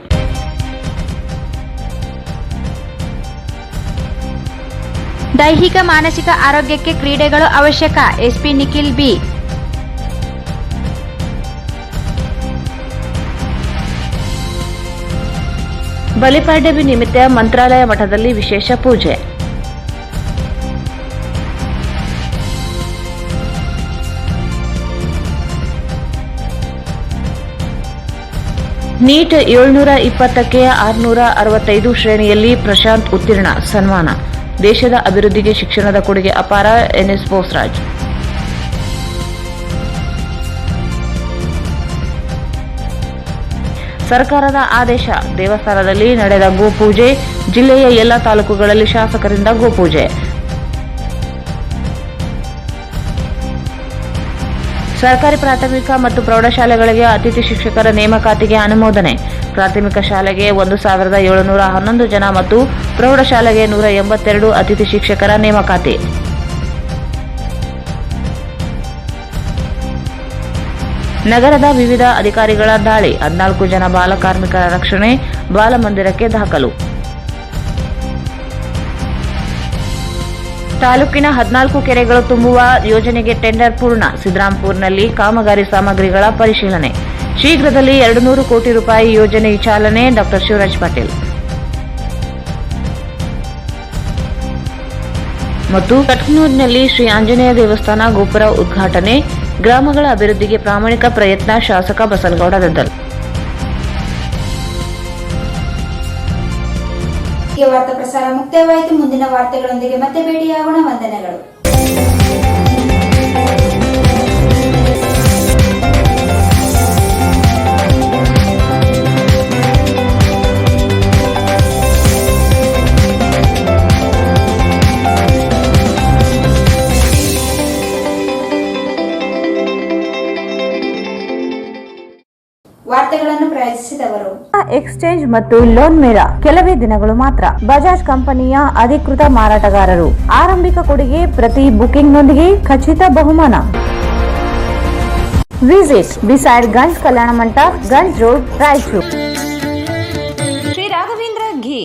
ದೈಹಿಕ ಮಾನಸಿಕ ಆರೋಗ್ಯಕ್ಕೆ ಕ್ರೀಡೆಗಳು ಅವಶ್ಯಕ. SP Nikhil B. ಬಲಿಪಾಡ್ಯಮಿ ನಿಮಿತ್ತ ಮಂತ್ರಾಲಯ ಮಠದಲ್ಲಿ ವಿಶೇಷ ಪೂಜೆ. ನೀಟ್ 720ಕ್ಕೆ 665 ಶ್ರೇಣಿಯಲ್ಲಿ ಪ್ರಶಾಂತ್ ಉತ್ತೀರ್ಣ, ಸನ್ಮಾನ. ದೇಶದ ಅಭಿವೃದ್ಧಿಗೆ ಶಿಕ್ಷಣದ ಕೊಡುಗೆ ಅಪಾರ, ಎನ್ಎಸ್ ಬೋಸರಾಜ್. ಸರ್ಕಾರದ ಆದೇಶ, ದೇವಸ್ಥಾನದಲ್ಲಿ ನಡೆದ ಗೋಪೂಜೆ. ಜಿಲ್ಲೆಯ ಎಲ್ಲ ತಾಲೂಕುಗಳಲ್ಲಿ ಶಾಸಕರಿಂದ ಗೋಪೂಜೆ. ಸರ್ಕಾರಿ ಪ್ರಾಥಮಿಕ ಮತ್ತು ಪ್ರೌಢಶಾಲೆಗಳಿಗೆ ಅತಿಥಿ ಶಿಕ್ಷಕರ ನೇಮಕಾತಿಗೆ ಅನುಮೋದನೆ. ಪ್ರಾಥಮಿಕ ಶಾಲೆಗೆ 1711 ಜನ ಮತ್ತು ಪ್ರೌಢಶಾಲೆಗೆ 182 ಅತಿಥಿ ಶಿಕ್ಷಕರ ನೇಮಕಾತಿ. ನಗರದ ವಿವಿಧ ಅಧಿಕಾರಿಗಳ ದಾಳಿ, 14 ಜನ ಬಾಲ ಕಾರ್ಮಿಕರ ರಕ್ಷಣೆ, ಬಾಲಮಂದಿರಕ್ಕೆ ದಾಖಲು. ತಾಲೂಕಿನ 14 ಕೆರೆಗಳು ತುಂಬುವ ಯೋಜನೆಗೆ ಟೆಂಡರ್ ಪೂರ್ಣ. ಸಿದ್ದರಾಂಪುರನಲ್ಲಿ ಕಾಮಗಾರಿ ಸಾಮಗ್ರಿಗಳ ಪರಿಶೀಲನೆ. ಶೀಘ್ರದಲ್ಲಿ 200 ಕೋಟಿ ರೂಪಾಯಿ ಯೋಜನೆ ಚಾಲನೆ. ಡಾ ಶಿವರಾಜ್ ಪಾಟೀಲ್. ಮತ್ತು ಕಟ್ನೂರಿನಲ್ಲಿ ಶ್ರೀ ಆಂಜನೇಯ ದೇವಸ್ಥಾನ ಗೋಪುರ ಉದ್ಘಾಟನೆ. ಗ್ರಾಮಗಳ ಅಭಿವೃದ್ಧಿಗೆ ಪ್ರಾಮಾಣಿಕ ಪ್ರಯತ್ನ. ಶಾಸಕ ಬಸನಗೌಡ ದದ್ದಲ್. ವಾರ್ತಾ ಪ್ರಸಾರ ಮುಕ್ತಾಯವಾಯಿತು. ಮುಂದಿನ ವಾರ್ತೆಗಳೊಂದಿಗೆ ಮತ್ತೆ ಭೇಟಿಯಾಗೋಣ. ವಂದನೆಗಳು. ವಾರ್ತೆಗಳನ್ನು ಪ್ರಾಯೋಜಿಸಿದವರು ಎಕ್ಸ್ಚೇಂಜ್ ಮತ್ತು ಲೋನ್ ಮೇಳ ಕೆಲವೇ ದಿನಗಳು ಮಾತ್ರ. ಬಜಾಜ್ ಕಂಪನಿಯ ಅಧಿಕೃತ ಮಾರಾಟಗಾರರು. ಆರಂಭಿಕ ಕೊಡುಗೆ ಪ್ರತಿ ಬುಕಿಂಗ್ನೊಂದಿಗೆ ಖಚಿತ ಬಹುಮಾನ. Visit beside Ganj Kalyana Mantapa, Ganj road, Raichur. Shri Raghavendra ಘೀ,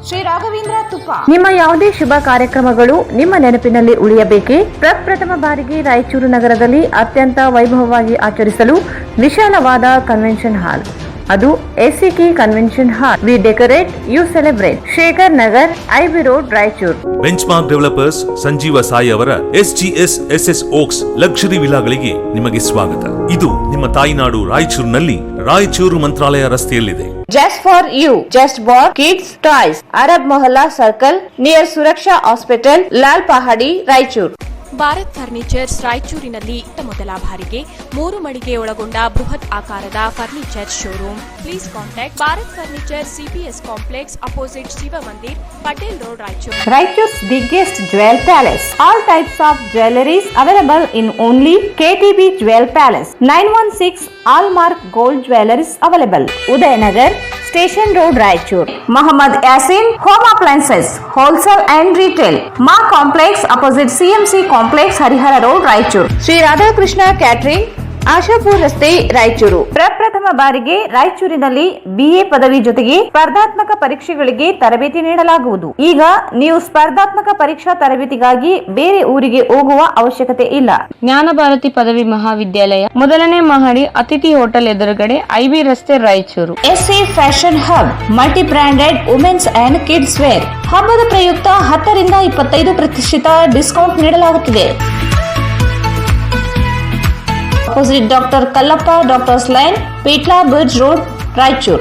ಶ್ರೀ ರಾಘವೇಂದ್ರ ತುಪ್ಪ. ನಿಮ್ಮ ಯಾವುದೇ ಶುಭ ಕಾರ್ಯಕ್ರಮಗಳು ನಿಮ್ಮ ನೆನಪಿನಲ್ಲಿ ಉಳಿಯಬೇಕೇ? ಪ್ರಪ್ರಥಮ ಬಾರಿಗೆ ರಾಯಚೂರು ನಗರದಲ್ಲಿ ಅತ್ಯಂತ ವೈಭವವಾಗಿ ಆಚರಿಸಲು ವಿಶಾಲವಾದ ಕನ್ವೆನ್ಷನ್ ಹಾಲ್, ಅದು ACK convention hall. We decorate, you celebrate. Shekhar Nagar, IB road, Raichur. Benchmark developers Sanjeeva Sai ಅವರ SGS SS ಓಕ್ಸ್ ಲಕ್ಸುರಿ ವಿಲಾಗಳಿಗೆ ನಿಮಗೆ ಸ್ವಾಗತ. ಇದು ನಿಮ್ಮ ತಾಯಿನಾಡು ರಾಯಚೂರಿನಲ್ಲಿ, ರಾಯಚೂರು ಮಂತ್ರಾಲಯ ರಸ್ತೆಯಲ್ಲಿದೆ. Just for you, just for kids toys. Arab Mohalla Circle near Suraksha Hospital, Lal Pahadi, Raichur. Bharat furnitures ರಾಯಚೂರಿನಲ್ಲಿ ಮೊದಲ ಬಾರಿಗೆ 3 ಮಳಿಗೆ ಒಳಗೊಂಡ ಬೃಹತ್ ಆಕಾರದ furniture showroom. Please contact Bharat furniture CPS complex opposite Shiva Mandir, Patel road, Raichur. Raichur's biggest jewel palace. All types of jewelries available in only KTB Jewel Palace. 916 Allmark Gold Jewelries available. Udayanagar, Station Road, Raichur. Muhammad Yasin Home Appliances, Wholesale and Retail. Ma Complex opposite CMC Complex, Harihara Road, Raichur. Sri Radhakrishna Catering, Ashapura ರಸ್ತೆ, ರಾಯಚೂರು. ಪ್ರಪ್ರಥಮ ಬಾರಿಗೆ ರಾಯಚೂರಿನಲ್ಲಿ BA ಪದವಿ ಜೊತೆಗೆ ಸ್ಪರ್ಧಾತ್ಮಕ ಪರೀಕ್ಷೆಗಳಿಗೆ ತರಬೇತಿ ನೀಡಲಾಗುವುದು. ಈಗ ನೀವು ಸ್ಪರ್ಧಾತ್ಮಕ ಪರೀಕ್ಷಾ ತರಬೇತಿಗಾಗಿ ಬೇರೆ ಊರಿಗೆ ಹೋಗುವ ಅವಶ್ಯಕತೆ ಇಲ್ಲ. ಜ್ಞಾನ ಭಾರತಿ ಪದವಿ ಮಹಾವಿದ್ಯಾಲಯ, ಮೊದಲನೇ ಮಹಡಿ, ಅತಿಥಿ ಹೋಟೆಲ್ ಎದುರುಗಡೆ, IB ರಸ್ತೆ, Raichur. SA fashion hub, multi branded women's and kids wear. ಹಬ್ಬದ ಪ್ರಯುಕ್ತ 10 ರಿಂದ 25% ಡಿಸ್ಕೌಂಟ್ ನೀಡಲಾಗುತ್ತಿದೆ. Opposite Dr. Kallappa Doctor's Line, Petla Bridge Road, Raichur.